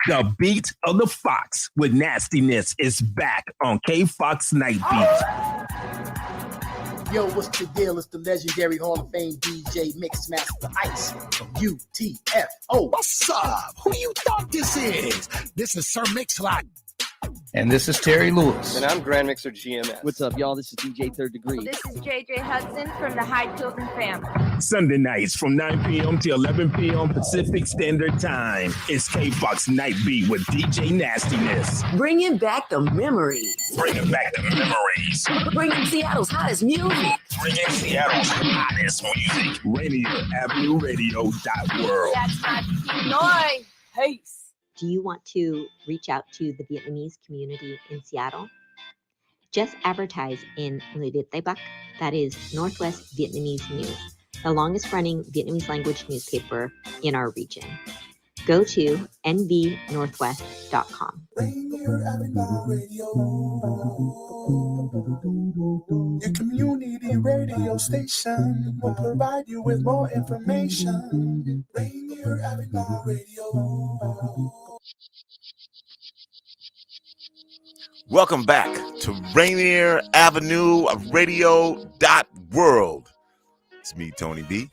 The beat of the Fox with nastiness is back on K-Fox Night Beat. Yo, what's the deal? It's the legendary Hall of Fame DJ Mixmaster Ice from UTFO. What's up? Who you thought this is? This is Sir Mix-a-Lot. And this is Terry Lewis. And I'm Grand Mixer GMS. What's up, y'all? This is DJ Third Degree. This is JJ Hudson from the High Children family. Sunday nights from 9 p.m. to 11 p.m. Pacific Standard Time. It's K-Fox Night Beat with DJ Nastiness. Bringing back the memories. Bringing back the memories. Bringing Seattle's hottest music. Bringing Seattle's hottest music. Rainier Avenue Radio.world. That's my noise. Peace. Do you want to reach out to the Vietnamese community in Seattle? Just advertise in Le Viet Tây Bắc, that is Northwest Vietnamese News, the longest running Vietnamese language newspaper in our region. Go to nvnorthwest.com. Rainier Avenue Radio, your community radio station will provide you with more information. Rainier Avenue Radio. Welcome back to Rainier Avenue Radio.world. It's me, Tony B.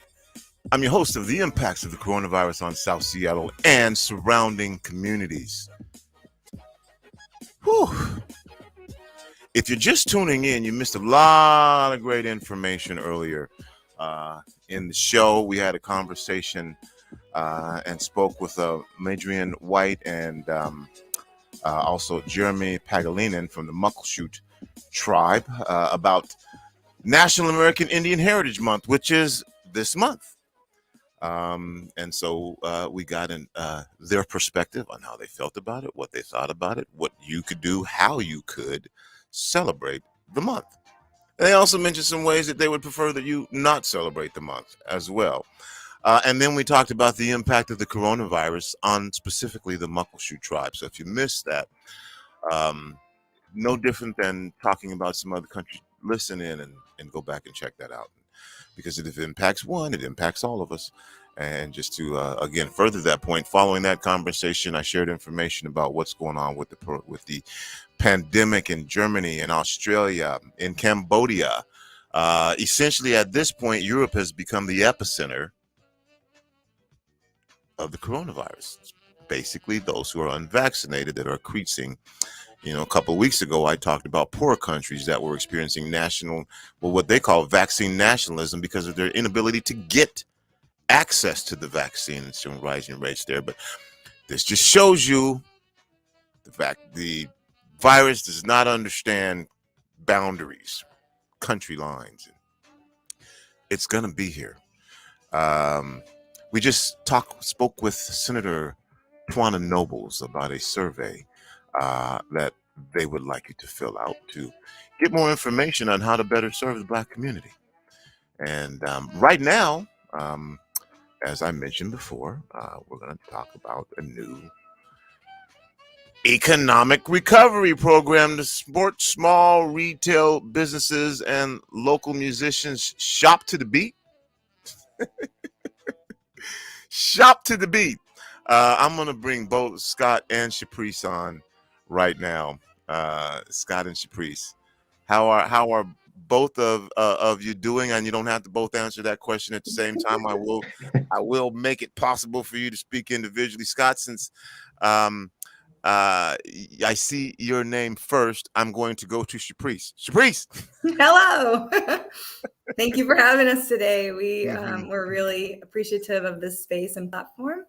I'm your host of the impacts of the coronavirus on South Seattle and surrounding communities. Whew. If you're just tuning in, you missed a lot of great information earlier in the show. We had a conversation and spoke with Madrian White and also Jeremy Pagalinen from the Muckleshoot Tribe about National American Indian Heritage Month, which is this month. And so we got their perspective on how they felt about it, what they thought about it, what you could do, how you could celebrate the month. And they also mentioned some ways that they would prefer that you not celebrate the month as well. And then we talked about the impact of the coronavirus on specifically the Muckleshoot Tribe. So if you missed that, no different than talking about some other countries, listen in and go back and check that out. Because if it impacts one, it impacts all of us. And just to, again, further that point, following that conversation, I shared information about what's going on with the pandemic in Germany, in Australia, in Cambodia. Essentially, at this point, Europe has become the epicenter of the coronavirus. Basically, those who are unvaccinated that are increasing. You know, a couple of weeks ago, I talked about poor countries that were experiencing what they call vaccine nationalism because of their inability to get access to the vaccine. It's showing rising rates there. But this just shows you the virus does not understand boundaries, country lines. It's going to be here. We just spoke with Senator Twana Nobles about a survey that they would like you to fill out to get more information on how to better serve the Black community. And right now, as I mentioned before, we're going to talk about a new economic recovery program to support small retail businesses and local musicians. Shop to the beat. Shop to the beat. I'm going to bring both Scott and Shaprice on right now. Scott and Shaprice, how are both of you doing? And you don't have to both answer that question at the same time. I will make it possible for you to speak individually. Scott, since I see your name first, I'm going to go to Shaprice. Shaprice. Hello. Thank you for having us today. We're really appreciative of this space and platform,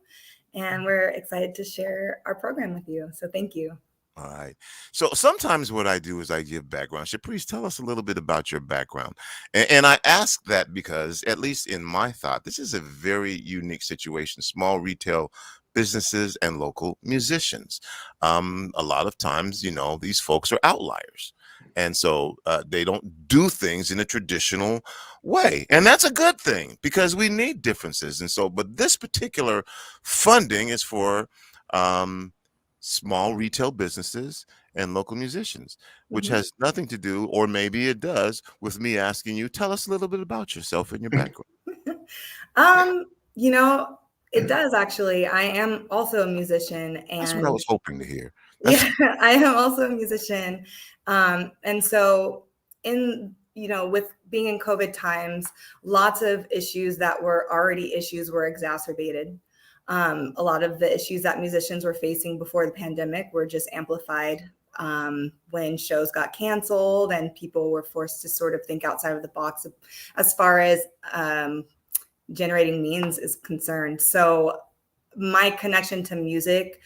and we're excited to share our program with you. So thank you. All right. So sometimes what I do is I give background. Shaprice, tell us a little bit about your background. And I ask that because, at least in my thought, this is a very unique situation. Small retail businesses and local musicians. A lot of times, these folks are outliers. And so they don't do things in a traditional way. And that's a good thing because we need differences. And so, but this particular funding is for small retail businesses and local musicians, which has nothing to do, or maybe it does, with me asking you, tell us a little bit about yourself and your background. It does actually. I am also a musician, and that's what I was hoping to hear. I am also a musician. And so with being in COVID times, lots of issues that were already issues were exacerbated. A lot of the issues that musicians were facing before the pandemic were just amplified when shows got canceled and people were forced to sort of think outside of the box as far as generating means is concerned. So my connection to music,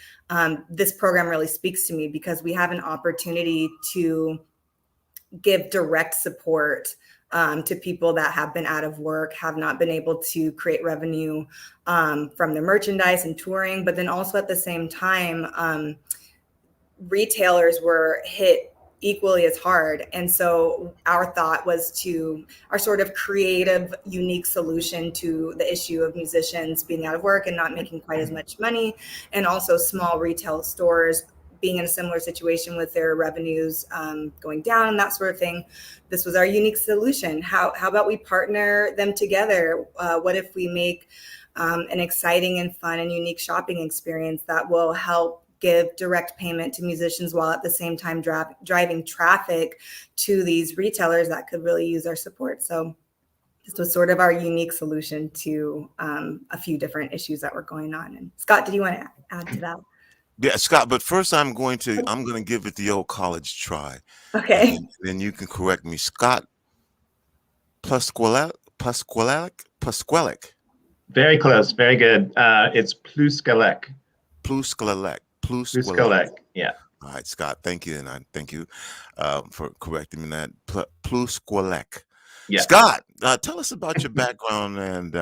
this program really speaks to me because we have an opportunity to give direct support to people that have been out of work, have not been able to create revenue from their merchandise and touring, but then also at the same time, retailers were hit equally as hard. And so our thought was our sort of creative, unique solution to the issue of musicians being out of work and not making quite as much money, and also small retail stores being in a similar situation with their revenues going down and that sort of thing. This was our unique solution. How about we partner them together? What if we make an exciting and fun and unique shopping experience that will help give direct payment to musicians while at the same time driving traffic to these retailers that could really use our support. So this was sort of our unique solution to a few different issues that were going on. And Scott, did you want to add to that? Yeah, Scott, but first I'm going to give it the old college try. Okay. And then you can correct me. Scott Pasqualek? Very close. Very good. It's Pluskalek. Pluskalek. Yeah. All right, Scott. Thank you, and I thank you for correcting me that. Pluskalek. Yeah. Scott, tell us about your background and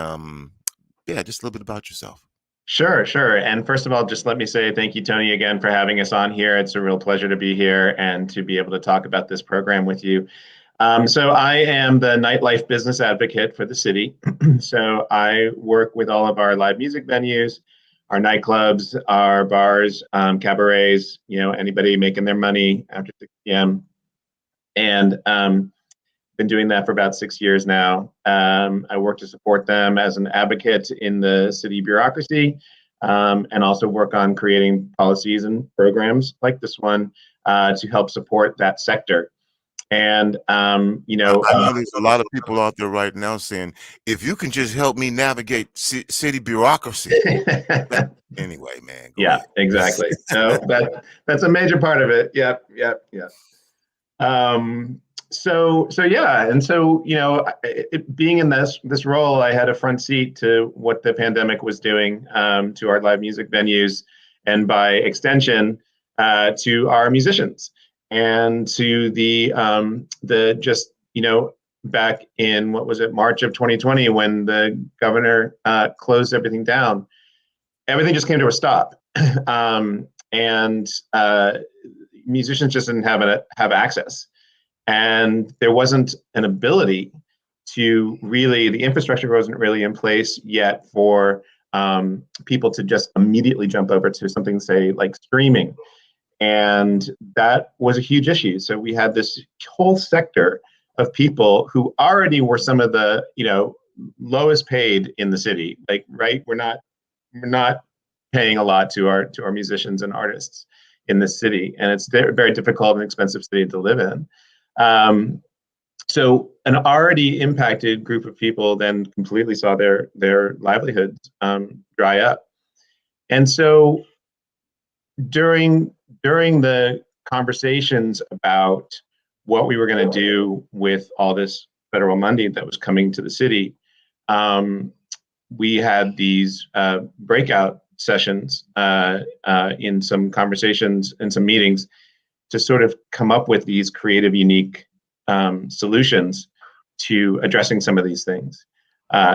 just a little bit about yourself. Sure. And first of all, just let me say thank you, Tony, again for having us on here. It's a real pleasure to be here and to be able to talk about this program with you. So I am the nightlife business advocate for the city. So I work with all of our live music venues, our nightclubs, our bars, cabarets, anybody making their money after 6 p.m. And been doing that for about 6 years now. I work to support them as an advocate in the city bureaucracy, and also work on creating policies and programs like this one to help support that sector. And, I know there's a lot of people out there right now saying, if you can just help me navigate city bureaucracy. Anyway, man. Yeah, exactly. So that's a major part of it. Yep. So yeah, and so being in this role, I had a front seat to what the pandemic was doing to our live music venues, and by extension to our musicians, and to the back in March of 2020 when the governor closed everything down, everything just came to a stop, and musicians just didn't have access. And there wasn't an ability to the infrastructure wasn't really in place yet for people to just immediately jump over to something, say, like streaming. And that was a huge issue. So we had this whole sector of people who already were some of the, lowest paid in the city. Like, right, we're not paying a lot to our musicians and artists in this city. And it's very difficult and expensive city to live in. So an already impacted group of people then completely saw their livelihoods dry up. And so during the conversations about what we were going to do with all this federal money that was coming to the city, we had these breakout sessions in some conversations and some meetings to sort of come up with these creative, unique solutions to addressing some of these things,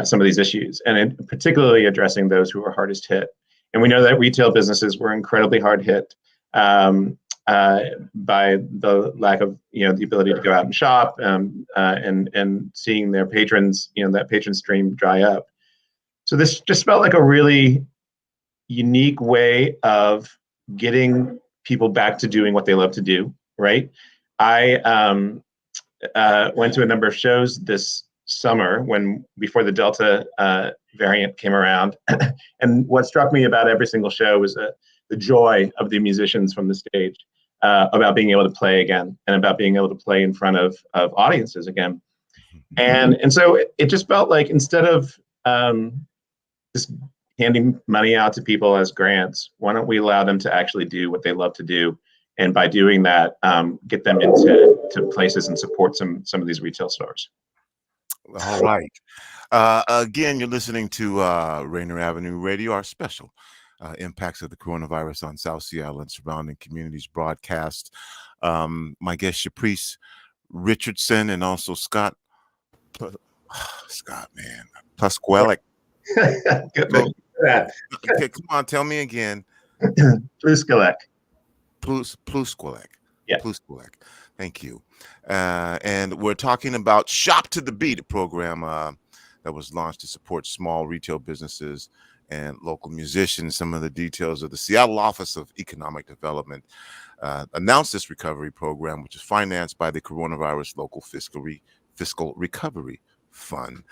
some of these issues, and particularly addressing those who are hardest hit. And we know that retail businesses were incredibly hard hit by the lack of, the ability to go out and shop, and seeing their patrons, that patron stream dry up. So this just felt like a really unique way of getting people back to doing what they love to do, right? I went to a number of shows this summer before the Delta variant came around. And what struck me about every single show was the joy of the musicians from the stage about being able to play again, and about being able to play in front of audiences again. And so it just felt like, instead of just handing money out to people as grants, why don't we allow them to actually do what they love to do and by doing that, get them into places and support some of these retail stores. All right. Again, you're listening to Rainier Avenue Radio, our special impacts of the coronavirus on South Seattle and surrounding communities broadcast. My guest, Shaprice Richardson, and also Scott, man, Plusquellic. Okay, come on, tell me again. Plusquellic. Plusquellic. Yeah. Plusquellic. Thank you. And we're talking about Shop to the Beat, a program that was launched to support small retail businesses and local musicians. Some of the details of the Seattle Office of Economic Development announced this recovery program, which is financed by the Coronavirus Local Fiscal Recovery Fund.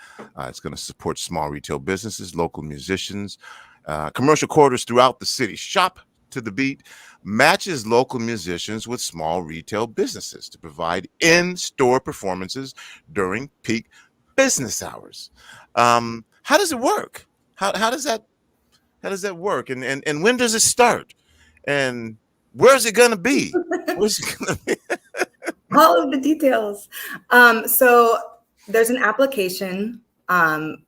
It's going to support small retail businesses, local musicians, commercial quarters throughout the city. Shop to the Beat matches local musicians with small retail businesses to provide in-store performances during peak business hours. How does it work? How does that work? And when does it start? And where's it gonna be? Where's it gonna be? All of the details. So there's an application.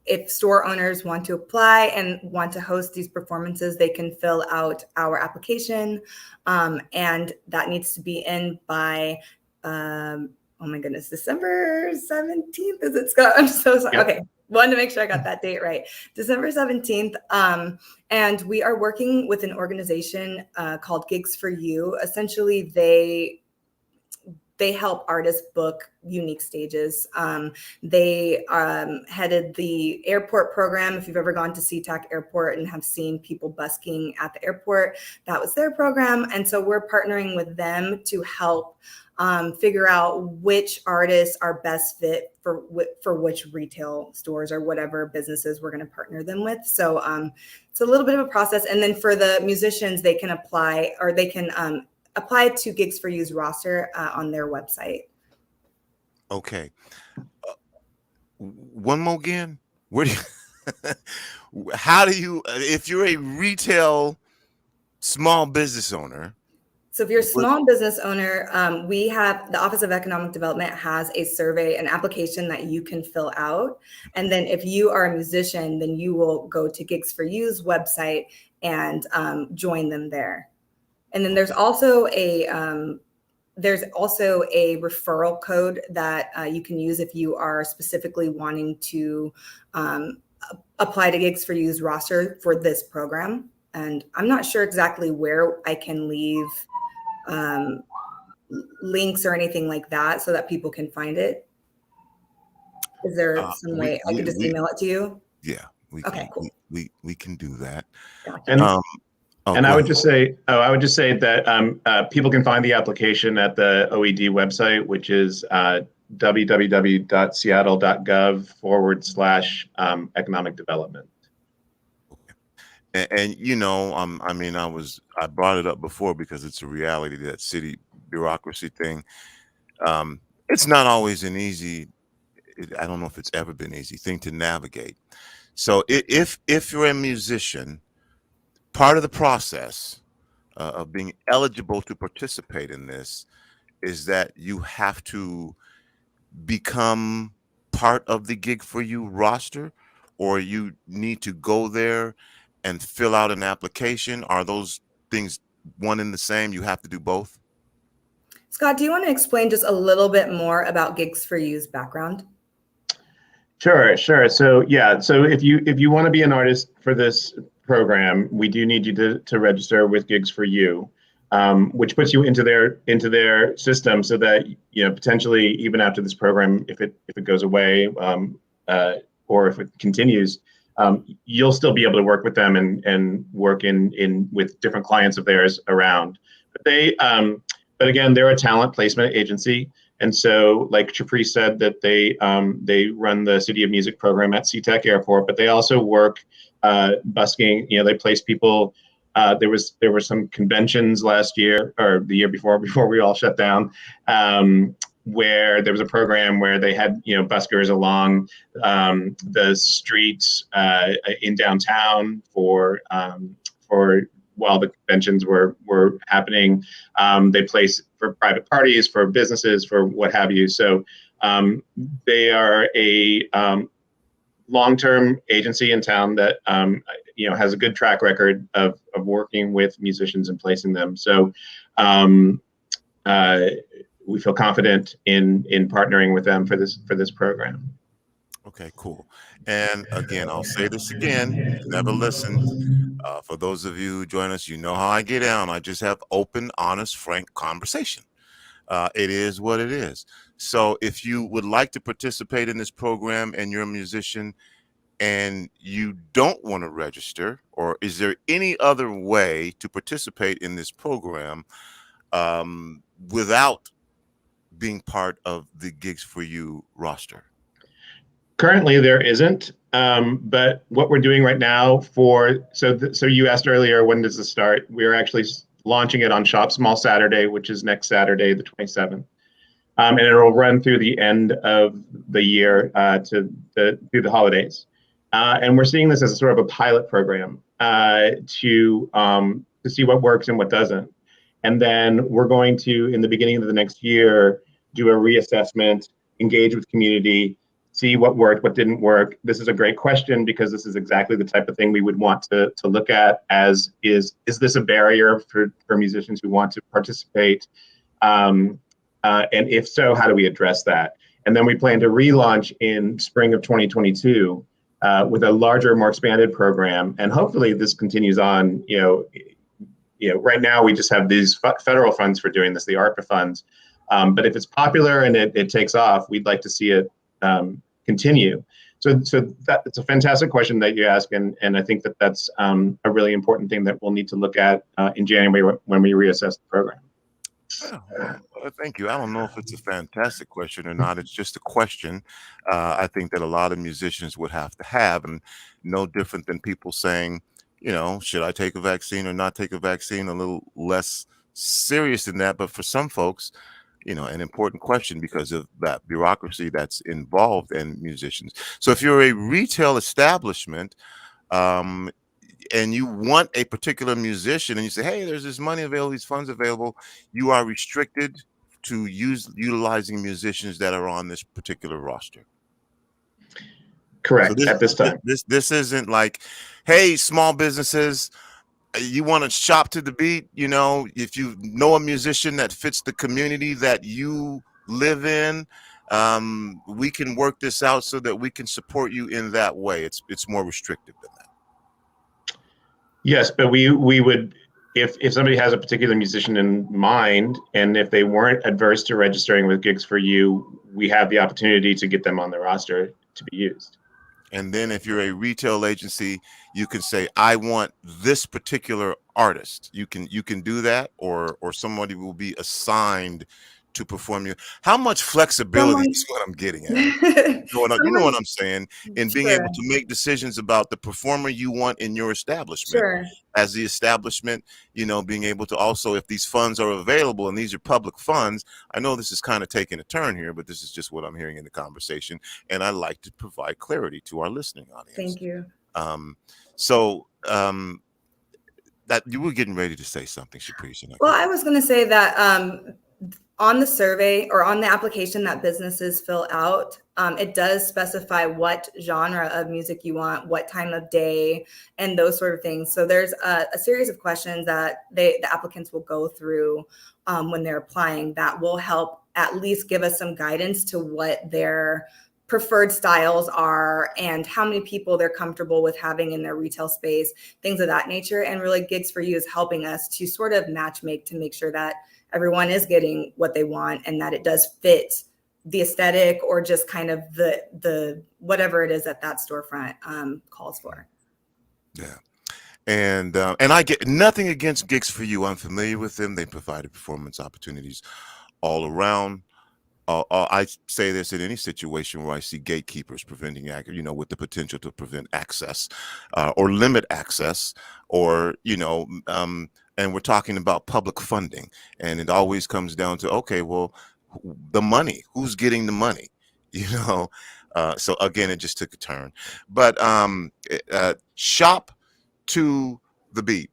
If store owners want to apply and want to host these performances, they can fill out our application. And that needs to be in by, oh my goodness, December 17th. Is it, Scott? I'm so sorry. Yeah. Okay. Wanted to make sure I got that date right. December 17th. And we are working with an organization called Gigs for You. Essentially, they help artists book unique stages. They headed the airport program. If you've ever gone to SeaTac Airport and have seen people busking at the airport, that was their program. And so we're partnering with them to help figure out which artists are best fit for which retail stores or whatever businesses we're going to partner them with. So it's a little bit of a process. And then for the musicians, they can apply, or they can apply to Gigs for You's roster on their website. Okay. One more again. Where do you, how do you, if you're a retail small business owner? So if you're a small business owner, we have, the Office of Economic Development has a survey, an application that you can fill out. And then if you are a musician, then you will go to Gigs for You's website and join them there. And then there's also a referral code that you can use if you are specifically wanting to apply to Gigs for You's roster for this program. And I'm not sure exactly where I can leave links or anything like that so that people can find it. Is there some way I could just email it to you? Yeah. Cool. We can do that. Gotcha. And I would just say that people can find the application at the OED website, which is www.seattle.gov/economic development. And you know, I brought it up before because it's a reality, that city bureaucracy thing. It's not always an easy, I don't know if it's ever been easy thing to navigate. So if you're a musician, part of the process of being eligible to participate in this is that you have to become part of the Gig for You roster, or you need to go there and fill out an application. Are those things one and the same? You have to do both? Scott, do you want to explain just a little bit more about Gigs for You's background? Sure. So if you want to be an artist for this program, we do need you to register with Gigs for You, which puts you into their system, so that potentially even after this program, if it goes away or if it continues, you'll still be able to work with them and work in with different clients of theirs around. But again, they're a talent placement agency. And so, like Shaprice said, that they run the City of Music program at SeaTac Airport, but they also work busking. They place people. There were some conventions last year or the year before we all shut down, where there was a program where they had buskers along the streets in downtown for while the conventions were happening. They place for private parties, for businesses, for what have you. So they are a long-term agency in town that has a good track record of working with musicians and placing them. So we feel confident in partnering with them for this program. Okay, cool. And again, I'll say this again, if you never listened, for those of you who join us, you know how I get down. I just have open, honest, frank conversation. It is what it is. So if you would like to participate in this program and you're a musician and you don't want to register, or is there any other way to participate in this program without being part of the Gigs for You roster? Currently, there isn't. But what we're doing right now so you asked earlier, when does this start? We're actually launching it on Shop Small Saturday, which is next Saturday, the 27th. And it'll run through the end of the year through the holidays. And we're seeing this as a sort of a pilot program to see what works and what doesn't. And then we're going to, in the beginning of the next year, do a reassessment, engage with community, see what worked, what didn't work. This is a great question because this is exactly the type of thing we would want to look at as is this a barrier for musicians who want to participate? And if so, how do we address that? And then we plan to relaunch in spring of 2022 with a larger, more expanded program. And hopefully this continues on. Right now we just have these federal funds for doing this, the ARPA funds. But if it's popular and it takes off, we'd like to see it continue. So it's a fantastic question that you ask, and I think that's a really important thing that we'll need to look at in January when we reassess the program. Well, thank you. I don't know if it's a fantastic question or not. It's just a question I think that a lot of musicians would have to have, and no different than people saying, should I take a vaccine or not take a vaccine? A little less serious than that, but for some folks, an important question because of that bureaucracy that's involved in musicians. So if you're a retail establishment and you want a particular musician and you say, hey, there's this money available, these funds available, you are restricted to utilizing musicians that are on this particular roster. Correct. So at this time. This isn't like, hey, small businesses, you want to shop to the beat, if you know a musician that fits the community that you live in, we can work this out so that we can support you in that way. It's more restrictive than that. Yes, but we would, if somebody has a particular musician in mind, and if they weren't adverse to registering with Gigs for You, we have the opportunity to get them on the roster to be used. And then if you're a retail agency, you can say, I want this particular artist. You can do that, or somebody will be assigned to perform you. How much flexibility is what I'm getting at? You know what I'm saying? In being able to make decisions about the performer you want in your establishment. Sure. As the establishment, being able to also, if these funds are available and these are public funds, I know this is kind of taking a turn here, but this is just what I'm hearing in the conversation. And I like to provide clarity to our listening audience. Thank you. That you were getting ready to say something, Shaprice. Well, I was going to say that on the survey or on the application that businesses fill out, it does specify what genre of music you want, what time of day, and those sort of things. So there's a series of questions that the applicants will go through when they're applying that will help at least give us some guidance to what their preferred styles are and how many people they're comfortable with having in their retail space, things of that nature. And really Gigs for You is helping us to sort of match make to make sure that everyone is getting what they want and that it does fit the aesthetic or just kind of the whatever it is that storefront calls for. Yeah. And I get nothing against Gigs for You. I'm familiar with them. They provided performance opportunities all around. I say this in any situation where I see gatekeepers preventing, with the potential to prevent access or limit access, or, and we're talking about public funding. And it always comes down to, okay, well, the money, who's getting the money, so again, it just took a turn. But shop to the beat.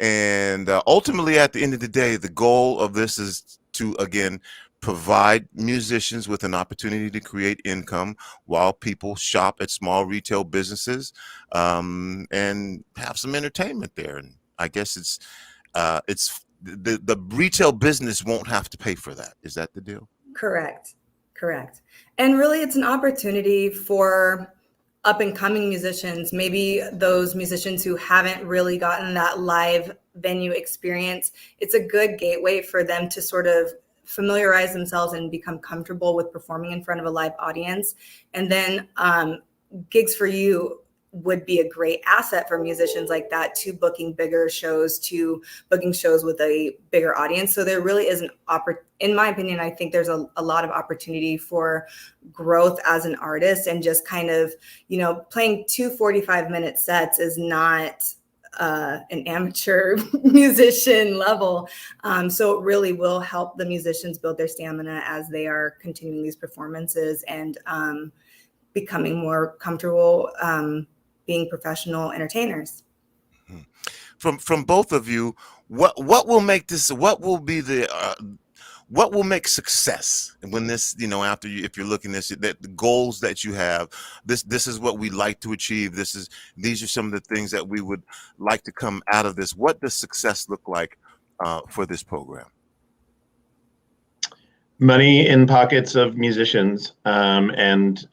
And ultimately, at the end of the day, the goal of this is to, again, provide musicians with an opportunity to create income while people shop at small retail businesses, and have some entertainment there. And I guess it's the retail business won't have to pay for that. Is that the deal? Correct. And really, it's an opportunity for up and coming musicians, maybe those musicians who haven't really gotten that live venue experience. It's a good gateway for them to sort of familiarize themselves and become comfortable with performing in front of a live audience. And then Gigs for You would be a great asset for musicians like that, to booking bigger shows, to booking shows with a bigger audience. So there really is in my opinion, I think there's a lot of opportunity for growth as an artist, and just kind of, playing 2 45-minute sets is not an amateur musician level. So it really will help the musicians build their stamina as they are continuing these performances and becoming more comfortable being professional entertainers. From both of you, what will make this? What will be the? What will make success when this? After you, if you're looking at this, that the goals that you have, this is what we like to achieve. These are some of the things that we would like to come out of this. What does success look like for this program? Money in pockets of musicians, and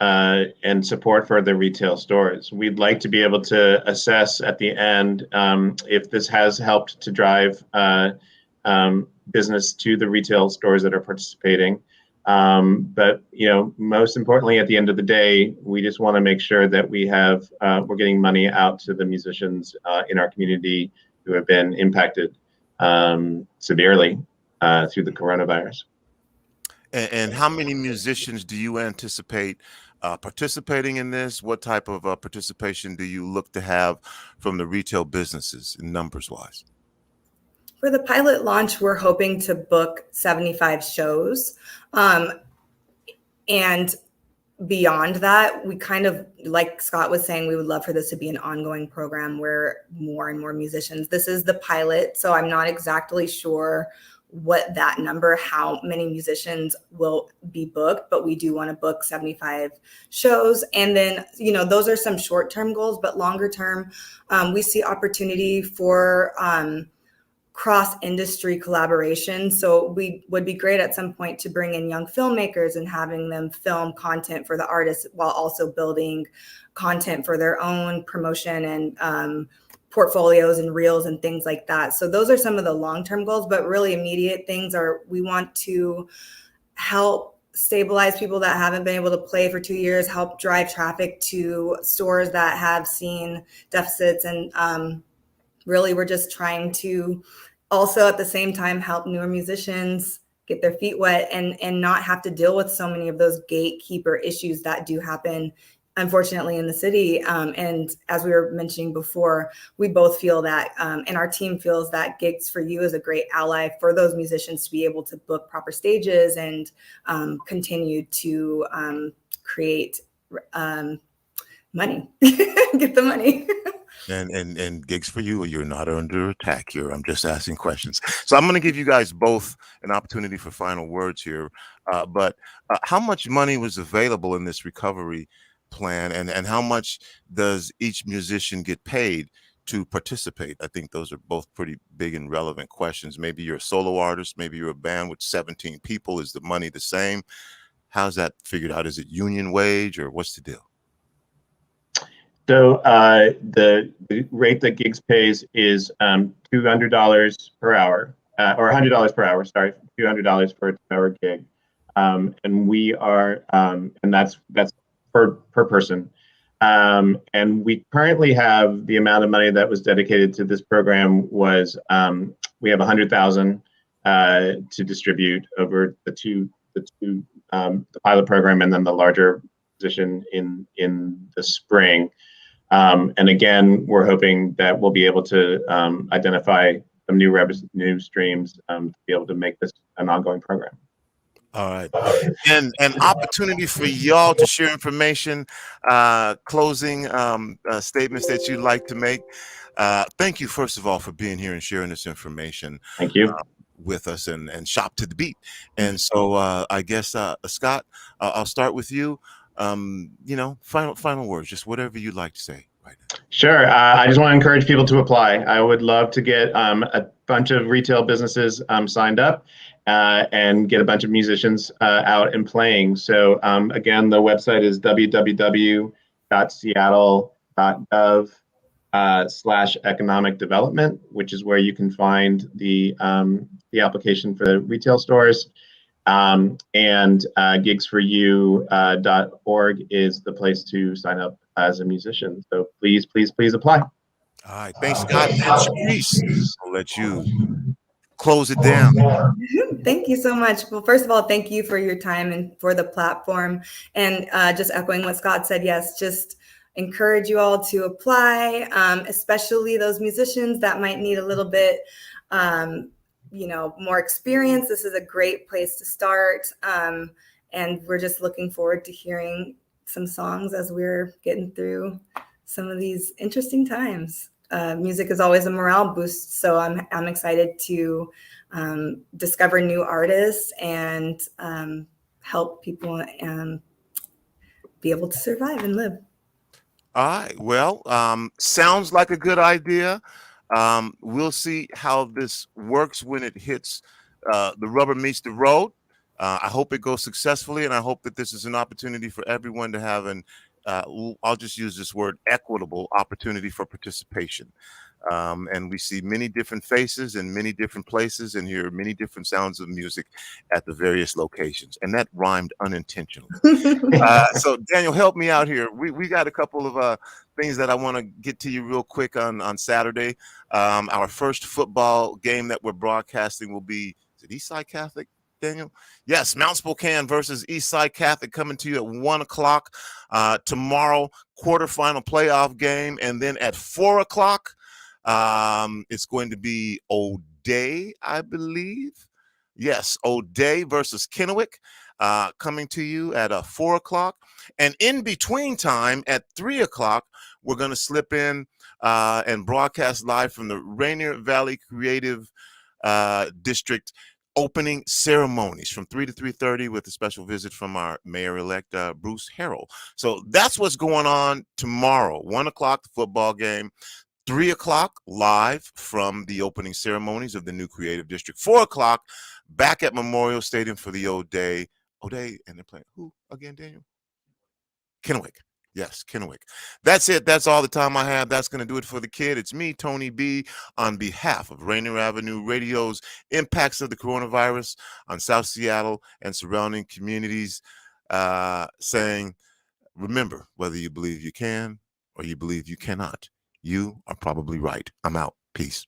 support for the retail stores. We'd like to be able to assess at the end if this has helped to drive business to the retail stores that are participating. But most importantly, at the end of the day, we just want to make sure that we're getting money out to the musicians in our community who have been impacted severely through the coronavirus. And how many musicians do you anticipate participating in this? What type of participation do you look to have from the retail businesses, numbers wise? For the pilot launch, we're hoping to book 75 shows. And beyond that, we kind of, like Scott was saying, we would love for this to be an ongoing program where more and more musicians, this is the pilot, so I'm not exactly sure what that number, how many musicians will be booked, but we do want to book 75 shows. And then, those are some short-term goals, but longer term, we see opportunity for cross-industry collaboration. So we would be great at some point to bring in young filmmakers and having them film content for the artists while also building content for their own promotion and portfolios and reels and things like that. So those are some of the long-term goals, but really immediate things are, we want to help stabilize people that haven't been able to play for 2 years, help drive traffic to stores that have seen deficits. And really, we're just trying to also at the same time help newer musicians get their feet wet and not have to deal with so many of those gatekeeper issues that do happen, unfortunately, in the city. And as we were mentioning before, we both feel that, and our team feels that Gigs for You is a great ally for those musicians to be able to book proper stages and continue to create money, get the money. And Gigs for You, you're not under attack here. I'm just asking questions. So I'm going to give you guys both an opportunity for final words here. But how much money was available in this recovery plan, and how much does each musician get paid to participate? I think those are both pretty big and relevant questions. Maybe you're a solo artist, maybe you're a band with 17 people. Is the money the same? How's that figured out? Is it union wage, or what's the deal? So the rate that Gigs pays is $200 per hour, or $100 per hour. Sorry, $200 for a 2-hour gig, and we are, and that's per person. And we currently have the amount of money that was dedicated to this program was we have $100,000 to distribute over the pilot program and then the larger position in the spring. And again, we're hoping that we'll be able to identify some new revenue streams to be able to make this an ongoing program. All right. And an opportunity for y'all to share information, closing statements that you'd like to make. Thank you, first of all, for being here and sharing this information. Thank you. With us and shop to the beat. And so I guess Scott, I'll start with you. Final words, just whatever you'd like to say right now. Sure. I just want to encourage people to apply. I would love to get a bunch of retail businesses signed up and get a bunch of musicians out and playing. So again, the website is www.seattle.gov/economic development, which is where you can find the application for the retail stores. And gigsforyou.org is the place to sign up as a musician. So please apply. All right. Thanks, Scott. And Sharice, I'll let you close it down. Thank you so much. Well, first of all, thank you for your time and for the platform. And just echoing what Scott said, yes, just encourage you all to apply, especially those musicians that might need a little bit more experience. This is a great place to start. And we're just looking forward to hearing some songs as we're getting through some of these interesting times. Music is always a morale boost. So I'm excited to discover new artists and help people be able to survive and live. All right. Well, sounds like a good idea. We'll see how this works when it hits the rubber meets the road. I hope it goes successfully, and I hope that this is an opportunity for everyone to have I'll just use this word, equitable opportunity for participation. And we see many different faces in many different places and hear many different sounds of music at the various locations. And that rhymed unintentionally. So Daniel, help me out here. We got a couple of things that I want to get to you real quick on Saturday. Our first football game that we're broadcasting will be, is it Eastside Catholic, Daniel? Yes, Mount Spokane versus Eastside Catholic coming to you at 1 o'clock. Tomorrow, quarterfinal playoff game. And then at 4 o'clock, it's going to be O'Day, I believe. Yes, O'Day versus Kennewick, coming to you at 4 o'clock. And in between time at 3 o'clock, we're going to slip in and broadcast live from the Rainier Valley Creative District opening ceremonies from 3 to 3:30 with a special visit from our mayor-elect, Bruce Harrell. So that's what's going on tomorrow. 1 o'clock, the football game. 3 o'clock, live from the opening ceremonies of the new Creative District. 4 o'clock, back at Memorial Stadium for the O'Day, and they're playing who again, Daniel? Kennewick. Yes, Kennewick. That's it. That's all the time I have. That's going to do it for the kid. It's me, Tony B, on behalf of Rainier Avenue Radio's Impacts of the Coronavirus on South Seattle and surrounding communities, saying, remember, whether you believe you can or you believe you cannot, you are probably right. I'm out. Peace.